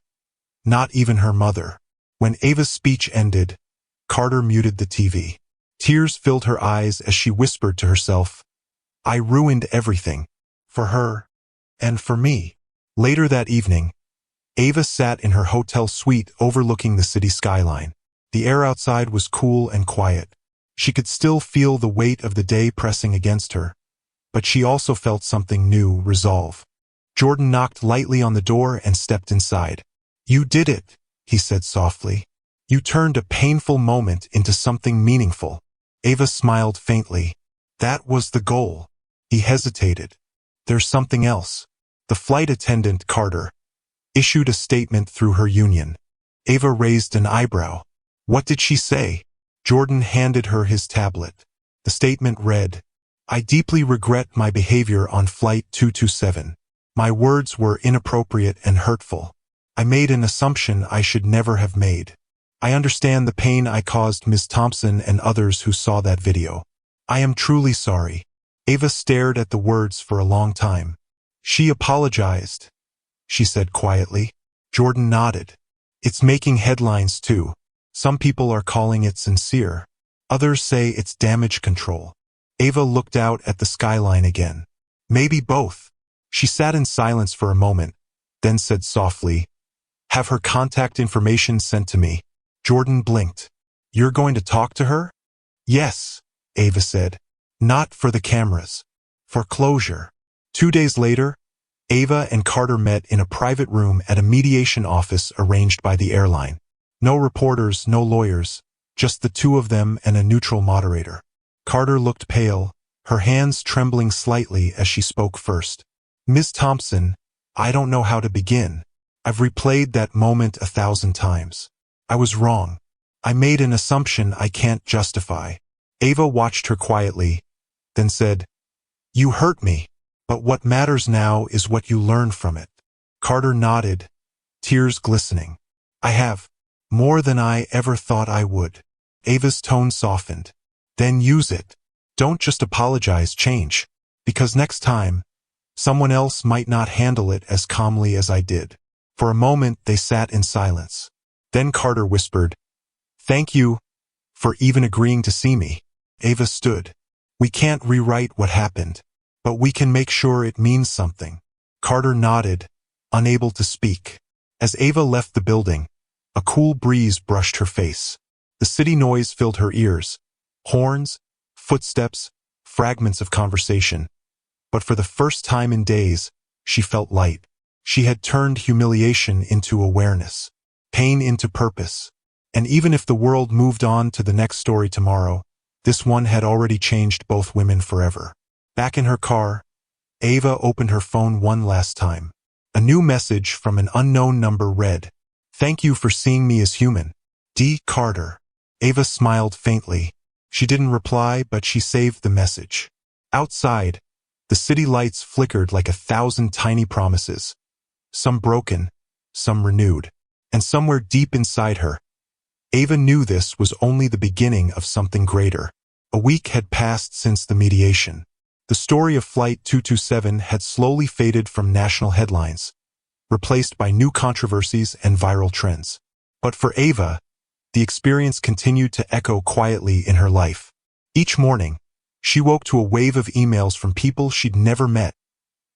Not even her mother. When Ava's speech ended, Carter muted the TV. Tears filled her eyes as she whispered to herself, I ruined everything. For her. And for me. Later that evening, Ava sat in her hotel suite overlooking the city skyline. The air outside was cool and quiet. She could still feel the weight of the day pressing against her. But she also felt something new, resolve. Jordan knocked lightly on the door and stepped inside. You did it, he said softly. You turned a painful moment into something meaningful. Ava smiled faintly. That was the goal. He hesitated. There's something else. The flight attendant, Carter, issued a statement through her union. Ava raised an eyebrow. What did she say? Jordan handed her his tablet. The statement read, I deeply regret my behavior on Flight 227. My words were inappropriate and hurtful. I made an assumption I should never have made. I understand the pain I caused Ms. Thompson and others who saw that video. I am truly sorry. Ava stared at the words for a long time. She apologized, she said quietly. Jordan nodded. It's making headlines too. Some people are calling it sincere. Others say it's damage control. Ava looked out at the skyline again. Maybe both. She sat in silence for a moment, then said softly, Have her contact information sent to me. Jordan blinked. You're going to talk to her? Yes, Ava said. Not for the cameras. For closure. 2 days later, Ava and Carter met in a private room at a mediation office arranged by the airline. No reporters, no lawyers, just the two of them and a neutral moderator. Carter looked pale, her hands trembling slightly as she spoke first. Ms. Thompson, I don't know how to begin. I've replayed that moment 1,000 times. I was wrong. I made an assumption I can't justify. Ava watched her quietly, then said, You hurt me, but what matters now is what you learn from it. Carter nodded, tears glistening. I have. More than I ever thought I would. Ava's tone softened. Then use it. Don't just apologize, change. Because next time, someone else might not handle it as calmly as I did. For a moment, they sat in silence. Then Carter whispered, Thank you for even agreeing to see me. Ava stood. We can't rewrite what happened, but we can make sure it means something. Carter nodded, unable to speak. As Ava left the building, a cool breeze brushed her face. The city noise filled her ears. Horns, footsteps, fragments of conversation. But for the first time in days, she felt light. She had turned humiliation into awareness, pain into purpose. And even if the world moved on to the next story tomorrow, this one had already changed both women forever. Back in her car, Ava opened her phone one last time. A new message from an unknown number read, "Thank you for seeing me as human. D. Carter." Ava smiled faintly. She didn't reply, but she saved the message. Outside, the city lights flickered like 1,000 tiny promises, some broken, some renewed. And somewhere deep inside her, Ava knew this was only the beginning of something greater. A week had passed since the mediation. The story of Flight 227 had slowly faded from national headlines, replaced by new controversies and viral trends. But for Ava, the experience continued to echo quietly in her life. Each morning, she woke to a wave of emails from people she'd never met,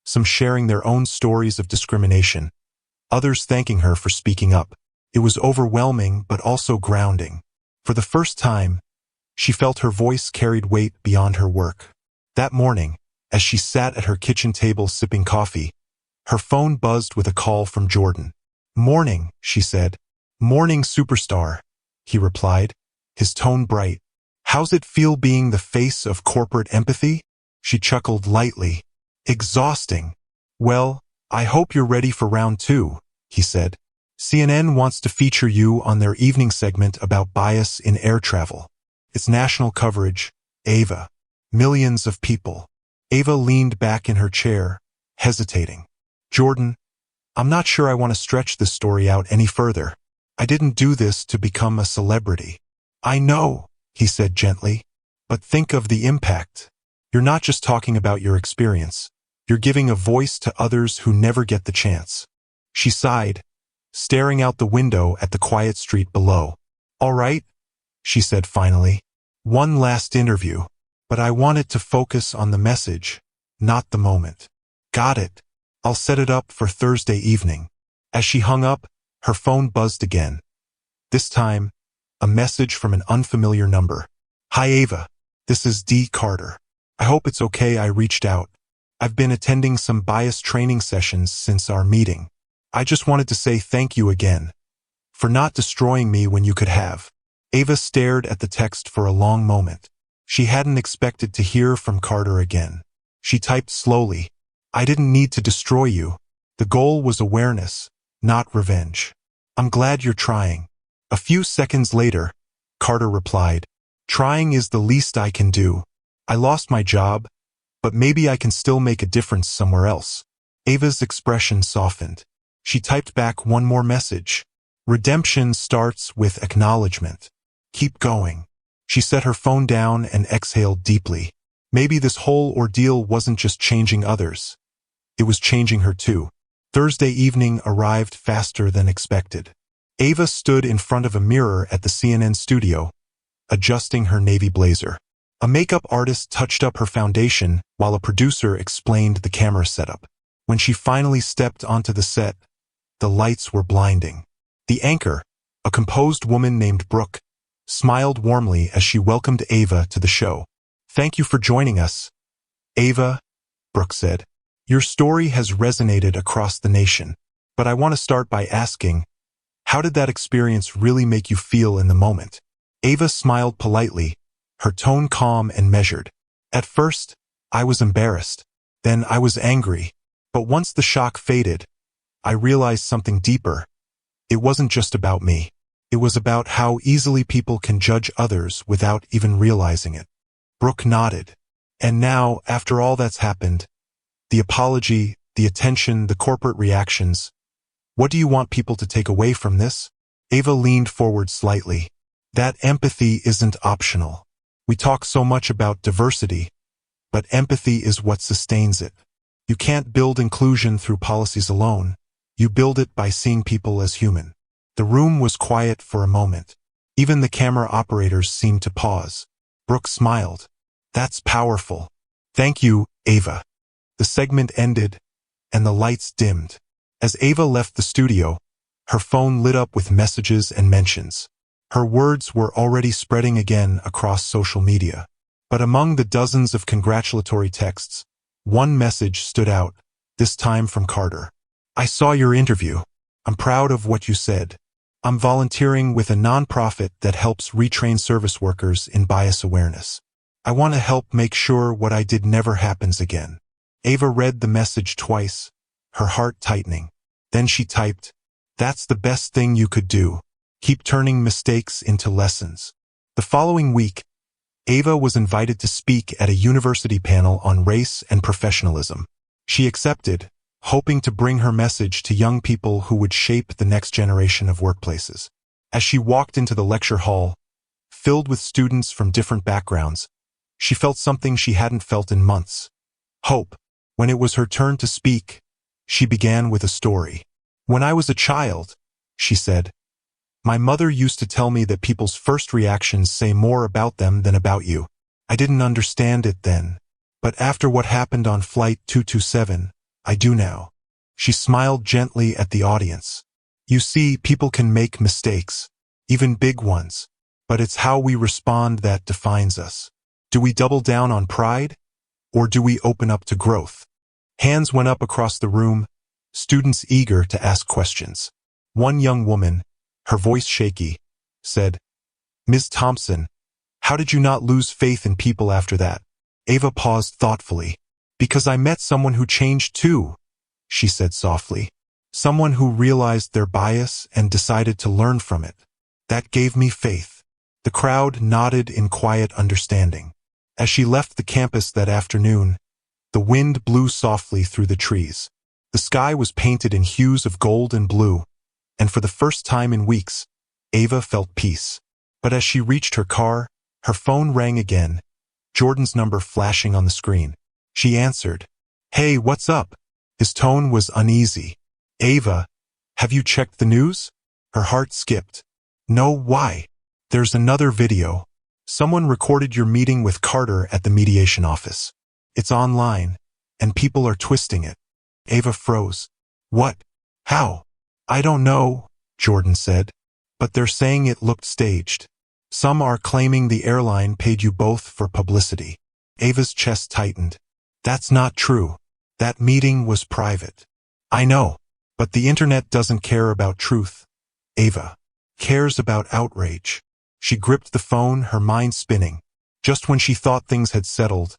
some sharing their own stories of discrimination, others thanking her for speaking up. It was overwhelming but also grounding. For the first time, she felt her voice carried weight beyond her work. That morning, as she sat at her kitchen table sipping coffee, her phone buzzed with a call from Jordan. "Morning," she said. "Morning, superstar," he replied, his tone bright. "How's it feel being the face of corporate empathy?" She chuckled lightly. "Exhausting." "Well, I hope you're ready for round two," he said. "CNN wants to feature you on their evening segment about bias in air travel. It's national coverage, Ava. Millions of people." Ava leaned back in her chair, hesitating. "Jordan, I'm not sure I want to stretch this story out any further. I didn't do this to become a celebrity." "I know," he said gently, "but think of the impact. You're not just talking about your experience. You're giving a voice to others who never get the chance." She sighed, staring out the window at the quiet street below. "All right," she said finally. "One last interview. But I want it to focus on the message, not the moment." "Got it. I'll set it up for Thursday evening." As she hung up, her phone buzzed again. This time, a message from an unfamiliar number. "Hi Ava, this is D. Carter. I hope it's okay I reached out. I've been attending some bias training sessions since our meeting. I just wanted to say thank you again for not destroying me when you could have." Ava stared at the text for a long moment. She hadn't expected to hear from Carter again. She typed slowly, "I didn't need to destroy you. The goal was awareness, not revenge. I'm glad you're trying." A few seconds later, Carter replied, "Trying is the least I can do. I lost my job, but maybe I can still make a difference somewhere else." Ava's expression softened. She typed back one more message. "Redemption starts with acknowledgement. Keep going." She set her phone down and exhaled deeply. Maybe this whole ordeal wasn't just changing others. It was changing her too. Thursday evening arrived faster than expected. Ava stood in front of a mirror at the CNN studio, adjusting her navy blazer. A makeup artist touched up her foundation while a producer explained the camera setup. When she finally stepped onto the set, the lights were blinding. The anchor, a composed woman named Brooke, smiled warmly as she welcomed Ava to the show. "Thank you for joining us, Ava," Brooke said. "Your story has resonated across the nation. But I want to start by asking, how did that experience really make you feel in the moment?" Ava smiled politely, her tone calm and measured. "At first, I was embarrassed. Then I was angry. But once the shock faded, I realized something deeper. It wasn't just about me. It was about how easily people can judge others without even realizing it." Brooke nodded. "And now, after all that's happened, the apology, the attention, the corporate reactions, what do you want people to take away from this?" Ava leaned forward slightly. "That empathy isn't optional. We talk so much about diversity, but empathy is what sustains it. You can't build inclusion through policies alone. You build it by seeing people as human." The room was quiet for a moment. Even the camera operators seemed to pause. Brooke smiled. "That's powerful. Thank you, Ava." The segment ended, and the lights dimmed. As Ava left the studio, her phone lit up with messages and mentions. Her words were already spreading again across social media. But among the dozens of congratulatory texts, one message stood out, this time from Carter. "I saw your interview. I'm proud of what you said. I'm volunteering with a nonprofit that helps retrain service workers in bias awareness. I want to help make sure what I did never happens again." Ava read the message twice, her heart tightening. Then she typed, "That's the best thing you could do. Keep turning mistakes into lessons." The following week, Ava was invited to speak at a university panel on race and professionalism. She accepted, hoping to bring her message to young people who would shape the next generation of workplaces. As she walked into the lecture hall, filled with students from different backgrounds, she felt something she hadn't felt in months: hope. When it was her turn to speak, she began with a story. "When I was a child," she said, "my mother used to tell me that people's first reactions say more about them than about you. I didn't understand it then. But after what happened on Flight 227, I do now." She smiled gently at the audience. "You see, people can make mistakes, even big ones. But it's how we respond that defines us. Do we double down on pride, or do we open up to growth?" Hands went up across the room, students eager to ask questions. One young woman, her voice shaky, said, "Ms. Thompson, how did you not lose faith in people after that?" Ava paused thoughtfully. "Because I met someone who changed too," she said softly. "Someone who realized their bias and decided to learn from it. That gave me faith." The crowd nodded in quiet understanding. As she left the campus that afternoon, the wind blew softly through the trees. The sky was painted in hues of gold and blue, and for the first time in weeks, Ava felt peace. But as she reached her car, her phone rang again, Jordan's number flashing on the screen. She answered. "Hey, what's up?" His tone was uneasy. "Ava, have you checked the news?" Her heart skipped. "No, why?" "There's another video. Someone recorded your meeting with Carter at the mediation office. It's online, and people are twisting it." Ava froze. "What? How?" "I don't know," Jordan said, "but they're saying it looked staged. Some are claiming the airline paid you both for publicity." Ava's chest tightened. "That's not true. That meeting was private." "I know, but the internet doesn't care about truth. Ava cares about outrage." She gripped the phone, her mind spinning. Just when she thought things had settled,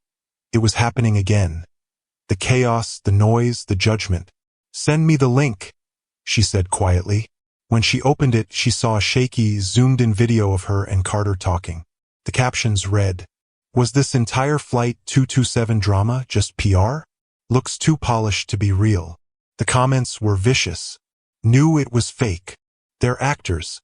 it was happening again. The chaos, the noise, the judgment. "Send me the link," she said quietly. When she opened it, she saw a shaky, zoomed-in video of her and Carter talking. The captions read, "Was this entire Flight 227 drama just PR? Looks too polished to be real." The comments were vicious. "Knew it was fake. They're actors.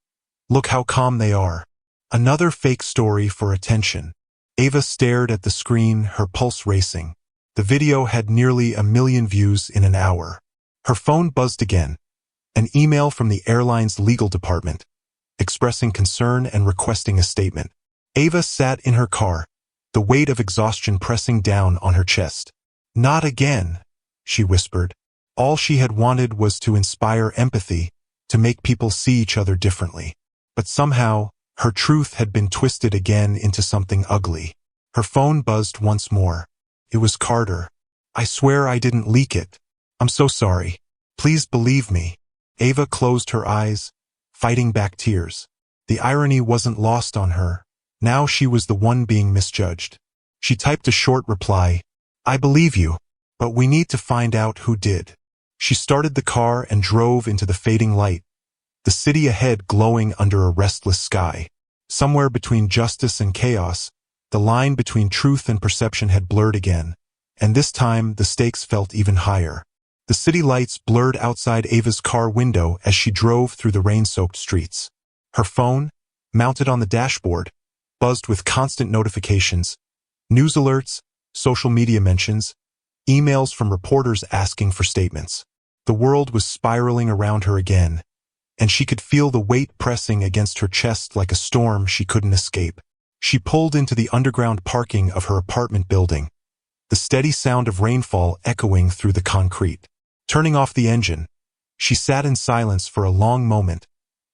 Look how calm they are. Another fake story for attention." Ava stared at the screen, her pulse racing. The video had nearly 1 million views in an hour. Her phone buzzed again. An email from the airline's legal department, expressing concern and requesting a statement. Ava sat in her car, the weight of exhaustion pressing down on her chest. "Not again," she whispered. All she had wanted was to inspire empathy, to make people see each other differently. But somehow, her truth had been twisted again into something ugly. Her phone buzzed once more. It was Carter. "I swear I didn't leak it. I'm so sorry. Please believe me." Ava closed her eyes, fighting back tears. The irony wasn't lost on her. Now she was the one being misjudged. She typed a short reply. "I believe you, but we need to find out who did." She started the car and drove into the fading light, the city ahead glowing under a restless sky. Somewhere between justice and chaos, the line between truth and perception had blurred again, and this time the stakes felt even higher. The city lights blurred outside Ava's car window as she drove through the rain-soaked streets. Her phone, mounted on the dashboard, buzzed with constant notifications, news alerts, social media mentions, emails from reporters asking for statements. The world was spiraling around her again, and she could feel the weight pressing against her chest like a storm she couldn't escape. She pulled into the underground parking of her apartment building, the steady sound of rainfall echoing through the concrete. Turning off the engine, She sat in silence for a long moment,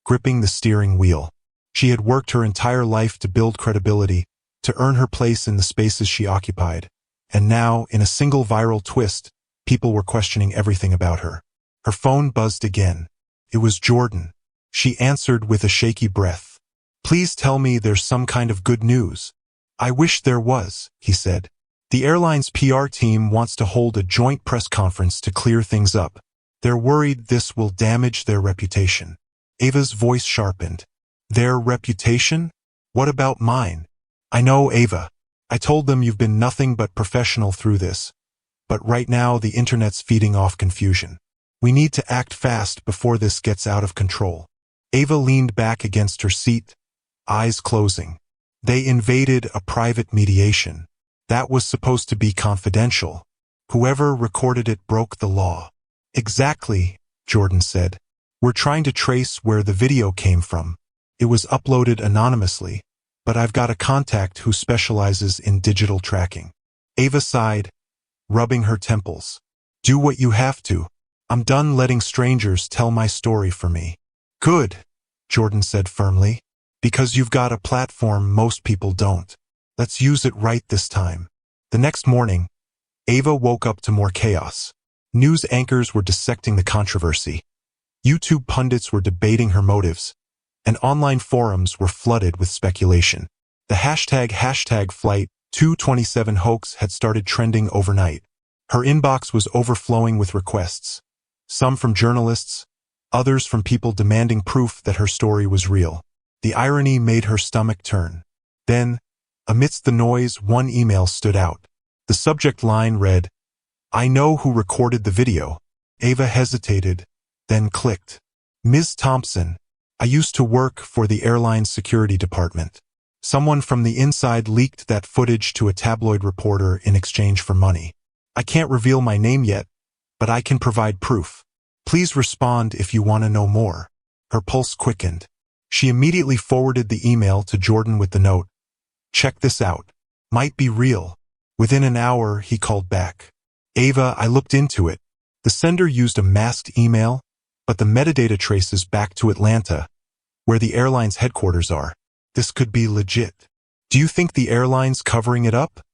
gripping the steering wheel. She had worked her entire life to build credibility, to earn her place in the spaces she occupied. And now, in a single viral twist, people were questioning everything about her. Her phone buzzed again. It was Jordan. She answered with a shaky breath. "Please tell me there's some kind of good news." "I wish there was," he said. "The airline's PR team wants to hold a joint press conference to clear things up. They're worried this will damage their reputation." Ava's voice sharpened. "Their reputation? What about mine?" "I know, Ava. I told them you've been nothing but professional through this. But right now the internet's feeding off confusion. We need to act fast before this gets out of control." Ava leaned back against her seat, eyes closing. They invaded a private mediation. That was supposed to be confidential. Whoever recorded it broke the law. "Exactly," Jordan said. "We're trying to trace where the video came from. It was uploaded anonymously, but I've got a contact who specializes in digital tracking." Ava sighed, rubbing her temples. "Do what you have to. I'm done letting strangers tell my story for me." "Good," Jordan said firmly, "because you've got a platform most people don't. Let's use it right this time." The next morning, Ava woke up to more chaos. News anchors were dissecting the controversy. YouTube pundits were debating her motives, and online forums were flooded with speculation. The hashtag Flight 227 hoax had started trending overnight. Her inbox was overflowing with requests, some from journalists, others from people demanding proof that her story was real. The irony made her stomach turn. Then, amidst the noise, one email stood out. The subject line read, "I know who recorded the video." Ava hesitated, then clicked. "Ms. Thompson, I used to work for the airline's security department. Someone from the inside leaked that footage to a tabloid reporter in exchange for money. I can't reveal my name yet, but I can provide proof. Please respond if you want to know more." Her pulse quickened. She immediately forwarded the email to Jordan with the note, "Check this out. Might be real." Within an hour, he called back. "Ava, I looked into it. The sender used a masked email, but the metadata traces back to Atlanta, where the airline's headquarters are. This could be legit." "Do you think the airline's covering it up?"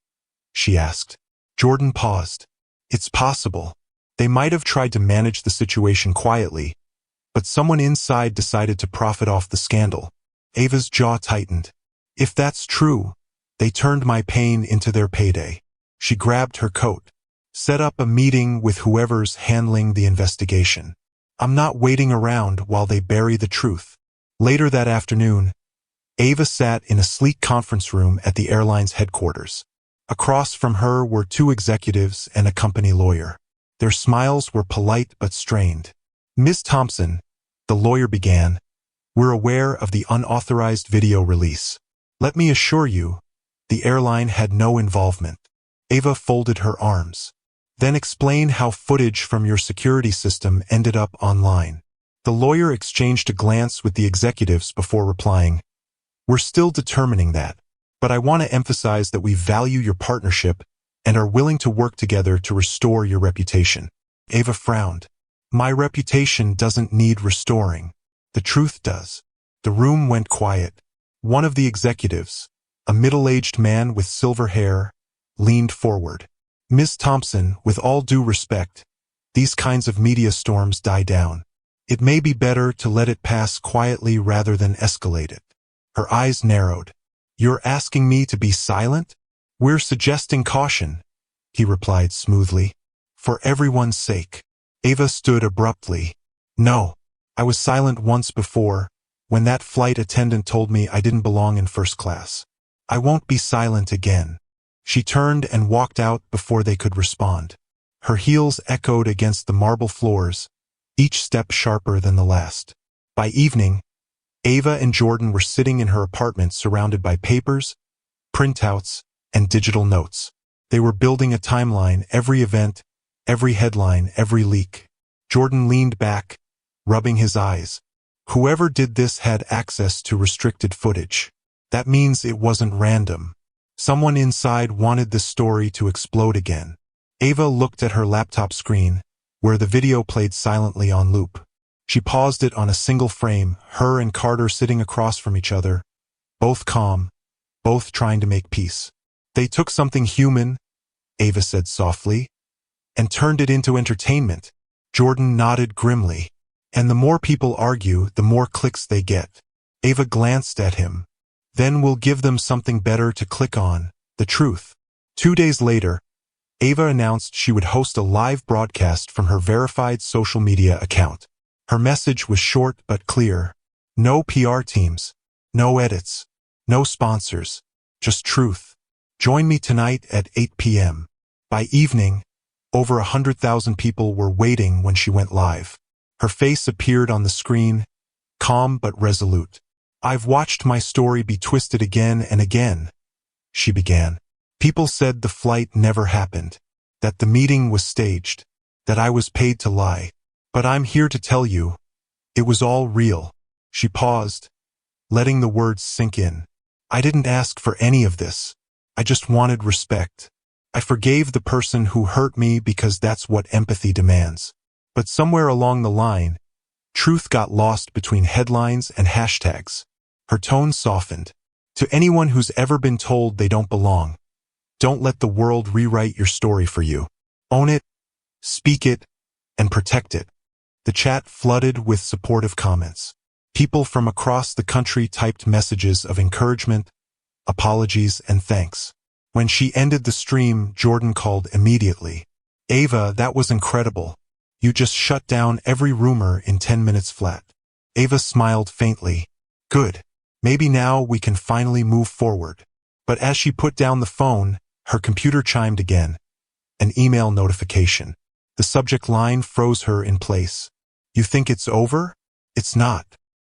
she asked. Jordan paused. "It's possible. They might have tried to manage the situation quietly, but someone inside decided to profit off the scandal." Ava's jaw tightened. "If that's true, they turned my pain into their payday." She grabbed her coat. "Set up a meeting with whoever's handling the investigation. I'm not waiting around while they bury the truth." Later that afternoon, Ava sat in a sleek conference room at the airline's headquarters. Across from her were two executives and a company lawyer. Their smiles were polite but strained. "Ms. Thompson," the lawyer began, "we're aware of the unauthorized video release. Let me assure you, the airline had no involvement." Ava folded her arms. "Then explain how footage from your security system ended up online." The lawyer exchanged a glance with the executives before replying, "We're still determining that, but I want to emphasize that we value your partnership and are willing to work together to restore your reputation." Ava frowned. "My reputation doesn't need restoring. The truth does." The room went quiet. One of the executives, a middle-aged man with silver hair, leaned forward. "Ms. Thompson, with all due respect, these kinds of media storms die down. It may be better to let it pass quietly rather than escalate it." Her eyes narrowed. "You're asking me to be silent?" "We're suggesting caution," he replied smoothly. "For everyone's sake." Ava stood abruptly. "No. I was silent once before, when that flight attendant told me I didn't belong in first class. I won't be silent again." She turned and walked out before they could respond. Her heels echoed against the marble floors, each step sharper than the last. By evening, Ava and Jordan were sitting in her apartment surrounded by papers, printouts, and digital notes. They were building a timeline, every event, every headline, every leak. Jordan leaned back, rubbing his eyes. Whoever did this had access to restricted footage. That means it wasn't random. Someone inside wanted this story to explode again. Ava looked at her laptop screen, where the video played silently on loop. She paused it on a single frame, her and Carter sitting across from each other, both calm, both trying to make peace. They took something human, Ava said softly, and turned it into entertainment. Jordan nodded grimly. And the more people argue, the more clicks they get. Ava glanced at him. Then we'll give them something better to click on, the truth. 2 days later, Ava announced she would host a live broadcast from her verified social media account. Her message was short but clear. No PR teams, no edits, no sponsors, just truth. Join me tonight at 8 p.m. By evening, over 100,000 people were waiting when she went live. Her face appeared on the screen, calm but resolute. I've watched my story be twisted again and again, she began. People said the flight never happened, that the meeting was staged, that I was paid to lie. But I'm here to tell you, it was all real. She paused, letting the words sink in. I didn't ask for any of this. I just wanted respect. I forgave the person who hurt me because that's what empathy demands. But somewhere along the line, truth got lost between headlines and hashtags. Her tone softened. To anyone who's ever been told they don't belong, don't let the world rewrite your story for you. Own it, speak it, and protect it. The chat flooded with supportive comments. People from across the country typed messages of encouragement, apologies, and thanks. When she ended the stream, Jordan called immediately. Ava, that was incredible. You just shut down every rumor in 10 minutes flat. Ava smiled faintly. Good. Maybe now we can finally move forward. But as she put down the phone, her computer chimed again. An email notification. The subject line froze her in place. You think it's over? It's not.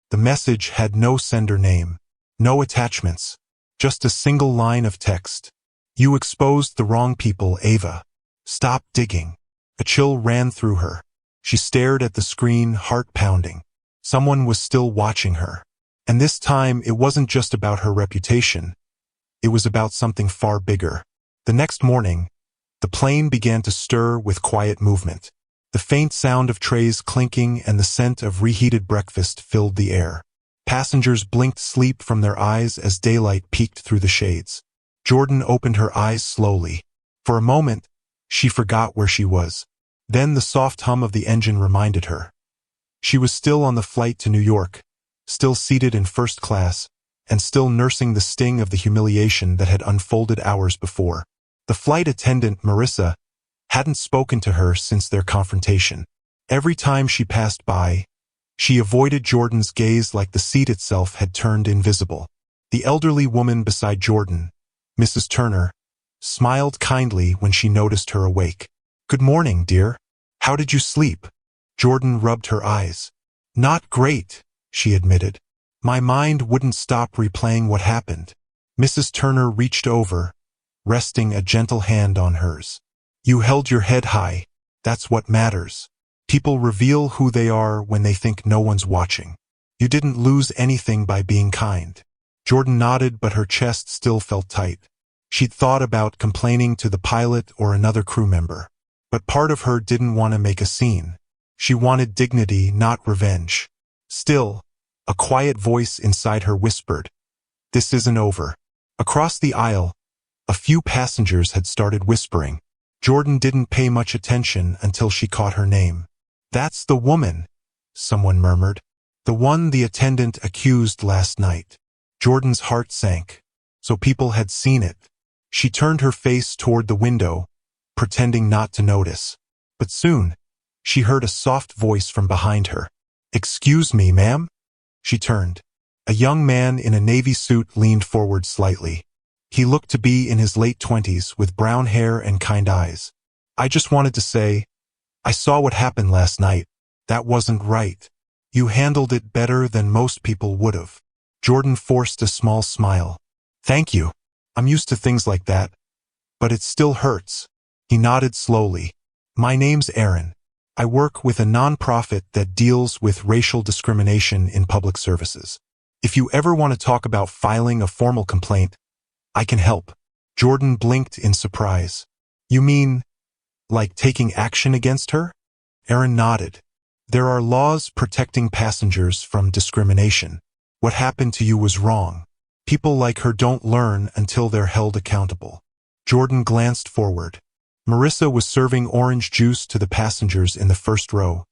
The message had no sender name, no attachments, just a single line of text. You exposed the wrong people, Ava. Stop digging. A chill ran through her. She stared at the screen, heart pounding. Someone was still watching her. And this time, it wasn't just about her reputation. It was about something far bigger. The next morning, the plane began to stir with quiet movement. The faint sound of trays clinking and the scent of reheated breakfast filled the air. Passengers blinked sleep from their eyes as daylight peeked through the shades. Jordan opened her eyes slowly. For a moment, she forgot where she was. Then the soft hum of the engine reminded her. She was still on the flight to New York, still seated in first class, and still nursing the sting of the humiliation that had unfolded hours before. The flight attendant, Marissa, hadn't spoken to her since their confrontation. Every time she passed by, she avoided Jordan's gaze like the seat itself had turned invisible. The elderly woman beside Jordan, Mrs. Turner, smiled kindly when she noticed her awake. Good morning, dear. How did you sleep? Jordan rubbed her eyes. Not great, she admitted. My mind wouldn't stop replaying what happened. Mrs. Turner reached over, resting a gentle hand on hers. You held your head high. That's what matters. People reveal who they are when they think no one's watching. You didn't lose anything by being kind. Jordan nodded, but her chest still felt tight. She'd thought about complaining to the pilot or another crew member. But part of her didn't want to make a scene. She wanted dignity, not revenge. Still, a quiet voice inside her whispered, "This isn't over." Across the aisle, a few passengers had started whispering. Jordan didn't pay much attention until she caught her name. That's the woman, someone murmured. The one the attendant accused last night. Jordan's heart sank. So people had seen it. She turned her face toward the window, pretending not to notice. But soon, she heard a soft voice from behind her. Excuse me, ma'am? She turned. A young man in a navy suit leaned forward slightly. He looked to be in his late 20s with brown hair and kind eyes. I just wanted to say, I saw what happened last night. That wasn't right. You handled it better than most people would have. Jordan forced a small smile. Thank you. I'm used to things like that. But it still hurts. He nodded slowly. My name's Aaron. I work with a nonprofit that deals with racial discrimination in public services. If you ever want to talk about filing a formal complaint, I can help. Jordan blinked in surprise. You mean, like taking action against her? Aaron nodded. There are laws protecting passengers from discrimination. What happened to you was wrong. People like her don't learn until they're held accountable. Jordan glanced forward. Marissa was serving orange juice to the passengers in the first row,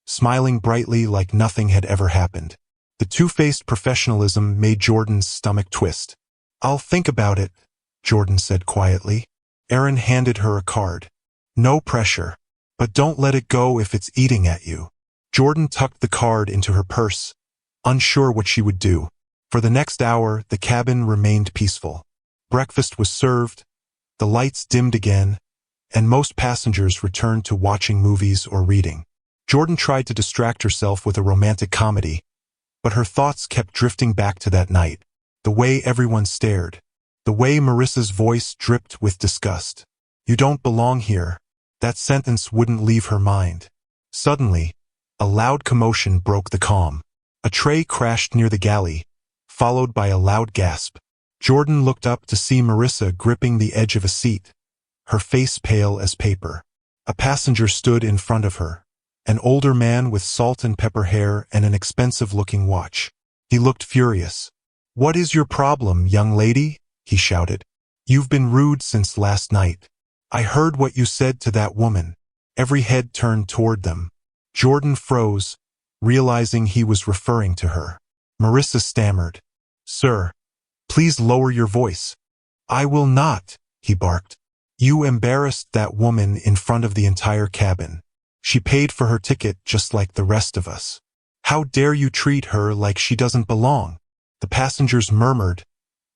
smiling brightly like nothing had ever happened. The two-faced professionalism made Jordan's stomach twist. I'll think about it, Jordan said quietly. Aaron handed her a card. No pressure, but don't let it go if it's eating at you. Jordan tucked the card into her purse, unsure what she would do. For the next hour, the cabin remained peaceful. Breakfast was served, the lights dimmed again, and most passengers returned to watching movies or reading. Jordan tried to distract herself with a romantic comedy, but her thoughts kept drifting back to that night. The way everyone stared. The way Marissa's voice dripped with disgust. You don't belong here. That sentence wouldn't leave her mind. Suddenly, a loud commotion broke the calm. A tray crashed near the galley, followed by a loud gasp. Jordan looked up to see Marissa gripping the edge of a seat, her face pale as paper. A passenger stood in front of her, an older man with salt and pepper hair and an expensive-looking watch. He looked furious. "What is your problem, young lady?" he shouted. "You've been rude since last night. I heard what you said to that woman." Every head turned toward them. Jordan froze, realizing he was referring to her. Marissa stammered. "Sir, please lower your voice." "I will not," he barked. "You embarrassed that woman in front of the entire cabin. She paid for her ticket just like the rest of us. How dare you treat her like she doesn't belong?" The passengers murmured,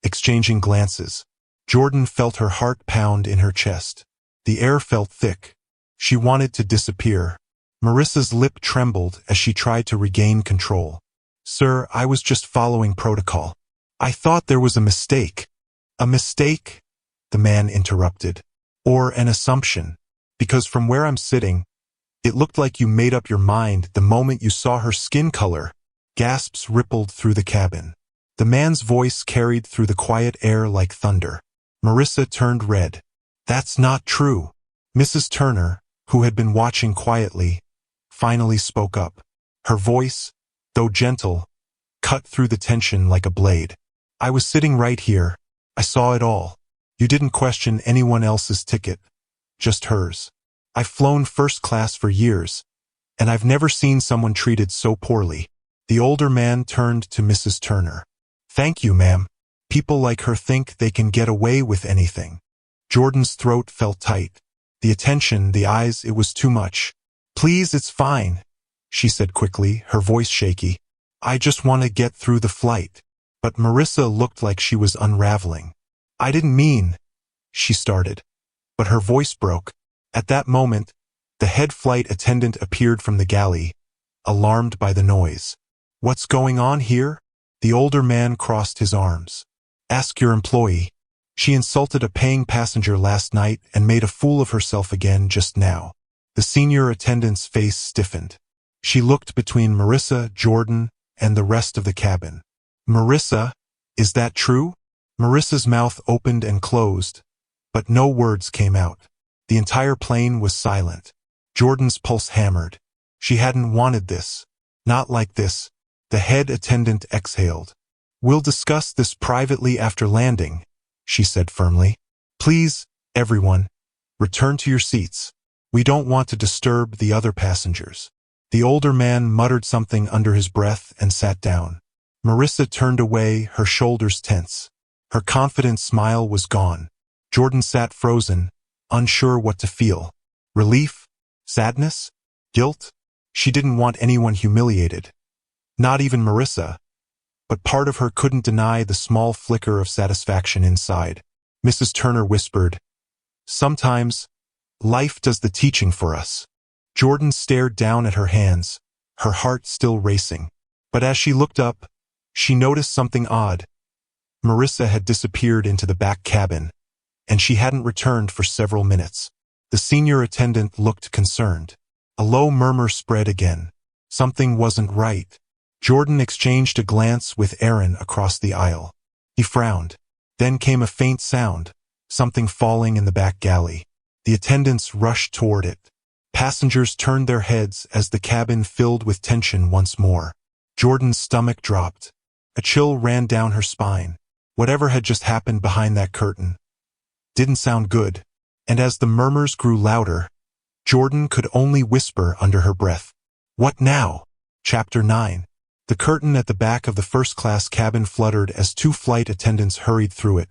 exchanging glances. Jordan felt her heart pound in her chest. The air felt thick. She wanted to disappear. Marissa's lip trembled as she tried to regain control. "Sir, I was just following protocol. I thought there was a mistake." "A mistake?" the man interrupted. "Or an assumption. Because from where I'm sitting, it looked like you made up your mind the moment you saw her skin color." Gasps rippled through the cabin. The man's voice carried through the quiet air like thunder. Marissa turned red. "That's not true." Mrs. Turner, who had been watching quietly, finally spoke up. Her voice, though gentle, cut through the tension like a blade. "I was sitting right here. I saw it all. You didn't question anyone else's ticket, just hers. I've flown first class for years, and I've never seen someone treated so poorly." The older man turned to Mrs. Turner. "Thank you, ma'am. People like her think they can get away with anything." Jordan's throat felt tight. The attention, the eyes, it was too much. "Please, it's fine," she said quickly, her voice shaky. "I just want to get through the flight." But Marissa looked like she was unraveling. "I didn't mean," she started, but her voice broke. At that moment, the head flight attendant appeared from the galley, alarmed by the noise. "What's going on here?" The older man crossed his arms. "Ask your employee. She insulted a paying passenger last night and made a fool of herself again just now." The senior attendant's face stiffened. She looked between Marissa, Jordan, and the rest of the cabin. "Marissa, is that true?" Marissa's mouth opened and closed, but no words came out. The entire plane was silent. Jordan's pulse hammered. She hadn't wanted this. Not like this. The head attendant exhaled. "We'll discuss this privately after landing," she said firmly. "Please, everyone, return to your seats. We don't want to disturb the other passengers." The older man muttered something under his breath and sat down. Marissa turned away, her shoulders tense. Her confident smile was gone. Jordan sat frozen, unsure what to feel. Relief? Sadness? Guilt? She didn't want anyone humiliated. Not even Marissa. But part of her couldn't deny the small flicker of satisfaction inside. Mrs. Turner whispered, "Sometimes, life does the teaching for us." Jordan stared down at her hands, her heart still racing. But as she looked up, she noticed something odd. Marissa had disappeared into the back cabin, and she hadn't returned for several minutes. The senior attendant looked concerned. A low murmur spread again. Something wasn't right. Jordan exchanged a glance with Aaron across the aisle. He frowned. Then came a faint sound, something falling in the back galley. The attendants rushed toward it. Passengers turned their heads as the cabin filled with tension once more. Jordan's stomach dropped. A chill ran down her spine. Whatever had just happened behind that curtain didn't sound good. And as the murmurs grew louder, Jordan could only whisper under her breath, "What now?" Chapter 9. The curtain at the back of the first-class cabin fluttered as two flight attendants hurried through it,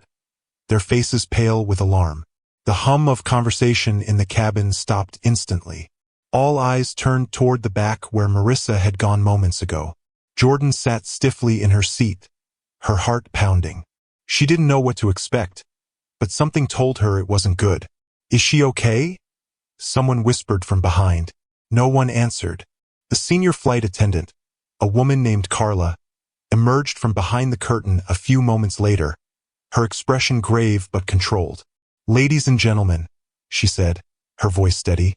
their faces pale with alarm. The hum of conversation in the cabin stopped instantly. All eyes turned toward the back where Marissa had gone moments ago. Jordan sat stiffly in her seat, her heart pounding. She didn't know what to expect, but something told her it wasn't good. "Is she okay?" Someone whispered from behind. No one answered. The senior flight attendant, a woman named Carla, emerged from behind the curtain a few moments later, her expression grave but controlled. "Ladies and gentlemen," she said, her voice steady,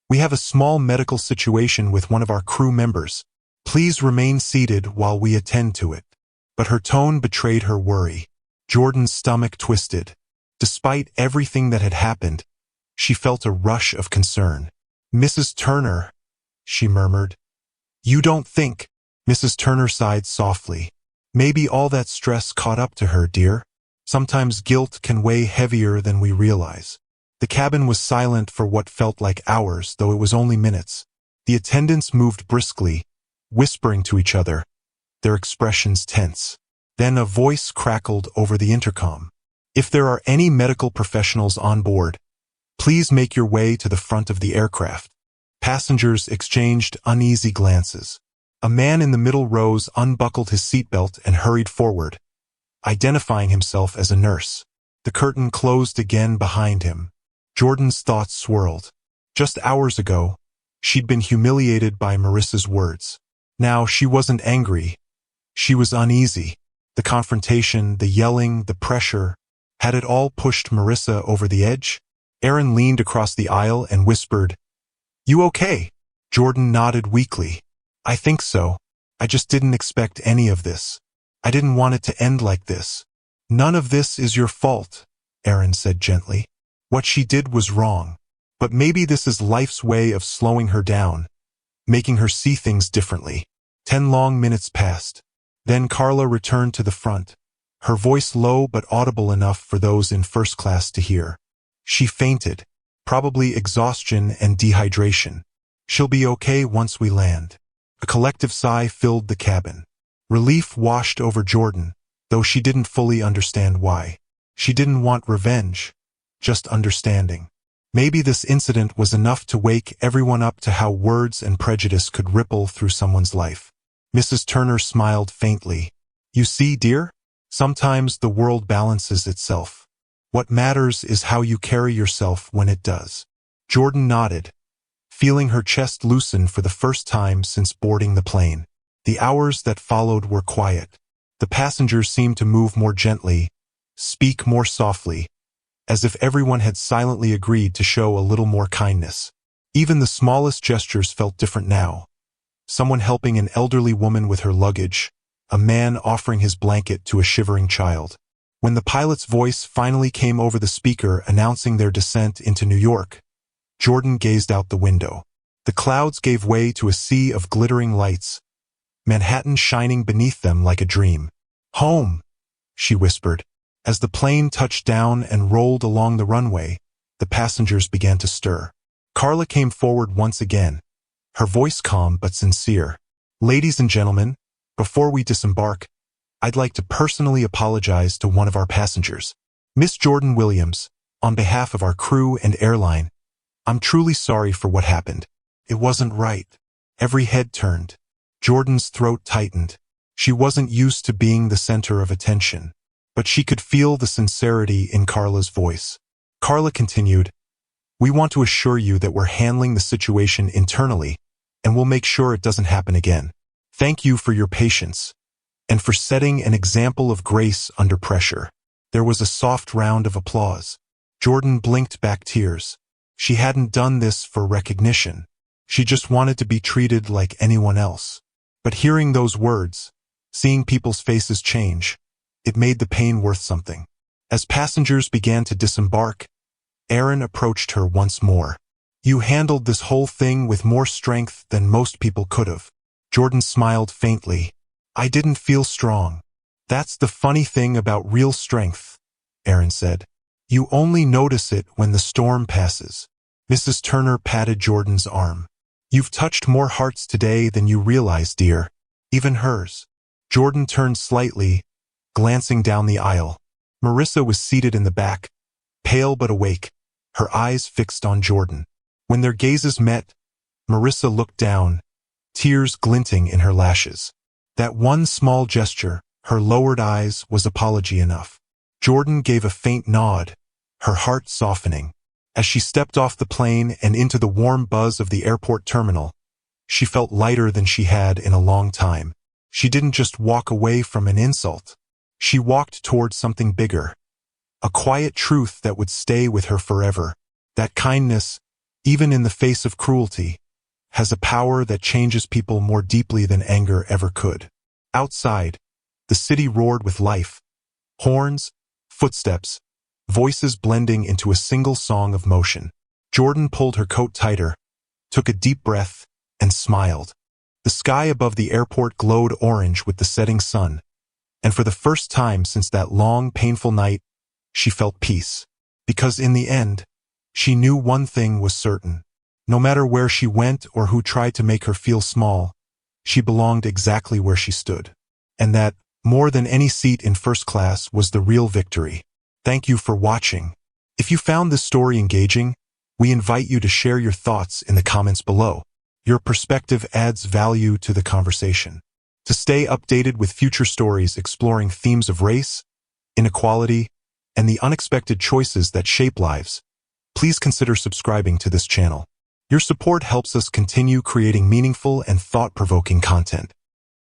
"we have a small medical situation with one of our crew members. Please remain seated while we attend to it." But her tone betrayed her worry. Jordan's stomach twisted. Despite everything that had happened, she felt a rush of concern. "Mrs. Turner," she murmured. "You don't think—" Mrs. Turner sighed softly. "Maybe all that stress caught up to her, dear. Sometimes guilt can weigh heavier than we realize." The cabin was silent for what felt like hours, though it was only minutes. The attendants moved briskly, whispering to each other, their expressions tense. Then a voice crackled over the intercom. "If there are any medical professionals on board, please make your way to the front of the aircraft." Passengers exchanged uneasy glances. A man in the middle rows unbuckled his seatbelt and hurried forward, identifying himself as a nurse. The curtain closed again behind him. Jordan's thoughts swirled. Just hours ago, she'd been humiliated by Marissa's words. Now she wasn't angry. She was uneasy. The confrontation, the yelling, the pressure, had it all pushed Marissa over the edge? Aaron leaned across the aisle and whispered, "You okay?" Jordan nodded weakly. "I think so. I just didn't expect any of this. I didn't want it to end like this." "None of this is your fault," Aaron said gently. "What she did was wrong. But maybe this is life's way of slowing her down, making her see things differently." 10 long minutes passed. Then Carla returned to the front, her voice low but audible enough for those in first class to hear. "She fainted, probably exhaustion and dehydration. She'll be okay once we land." A collective sigh filled the cabin. Relief washed over Jordan, though she didn't fully understand why. She didn't want revenge, just understanding. Maybe this incident was enough to wake everyone up to how words and prejudice could ripple through someone's life. Mrs. Turner smiled faintly. "You see, dear? Sometimes the world balances itself. What matters is how you carry yourself when it does." Jordan nodded, feeling her chest loosen for the first time since boarding the plane. The hours that followed were quiet. The passengers seemed to move more gently, speak more softly, as if everyone had silently agreed to show a little more kindness. Even the smallest gestures felt different now. Someone helping an elderly woman with her luggage, a man offering his blanket to a shivering child. When the pilot's voice finally came over the speaker announcing their descent into New York, Jordan gazed out the window. The clouds gave way to a sea of glittering lights, Manhattan shining beneath them like a dream. "Home," she whispered. As the plane touched down and rolled along the runway, the passengers began to stir. Carla came forward once again, her voice calm but sincere. "Ladies and gentlemen, before we disembark, I'd like to personally apologize to one of our passengers, Miss Jordan Williams, on behalf of our crew and airline. I'm truly sorry for what happened. It wasn't right." Every head turned. Jordan's throat tightened. She wasn't used to being the center of attention, but she could feel the sincerity in Carla's voice. Carla continued, "We want to assure you that we're handling the situation internally, and we'll make sure it doesn't happen again. Thank you for your patience, and for setting an example of grace under pressure." There was a soft round of applause. Jordan blinked back tears. She hadn't done this for recognition. She just wanted to be treated like anyone else. But hearing those words, seeing people's faces change, it made the pain worth something. As passengers began to disembark, Aaron approached her once more. You handled this whole thing with more strength than most people could have. Jordan smiled faintly. I didn't feel strong. That's the funny thing about real strength, Aaron said. You only notice it when the storm passes. Mrs. Turner patted Jordan's arm. You've touched more hearts today than you realize, dear. Even hers. Jordan turned slightly, glancing down the aisle. Marissa was seated in the back, pale but awake, her eyes fixed on Jordan. When their gazes met, Marissa looked down, tears glinting in her lashes. That one small gesture, her lowered eyes, was apology enough. Jordan gave a faint nod, her heart softening. As she stepped off the plane and into the warm buzz of the airport terminal, she felt lighter than she had in a long time. She didn't just walk away from an insult. She walked towards something bigger, a quiet truth that would stay with her forever. That kindness, even in the face of cruelty, has a power that changes people more deeply than anger ever could. Outside, the city roared with life. Horns, footsteps, voices blending into a single song of motion. Jordan pulled her coat tighter, took a deep breath, and smiled. The sky above the airport glowed orange with the setting sun, and for the first time since that long, painful night, she felt peace. Because in the end, she knew one thing was certain. No matter where she went or who tried to make her feel small, she belonged exactly where she stood. And that, more than any seat in first class, was the real victory. Thank you for watching. If you found this story engaging, we invite you to share your thoughts in the comments below. Your perspective adds value to the conversation. To stay updated with future stories exploring themes of race, inequality, and the unexpected choices that shape lives, please consider subscribing to this channel. Your support helps us continue creating meaningful and thought-provoking content.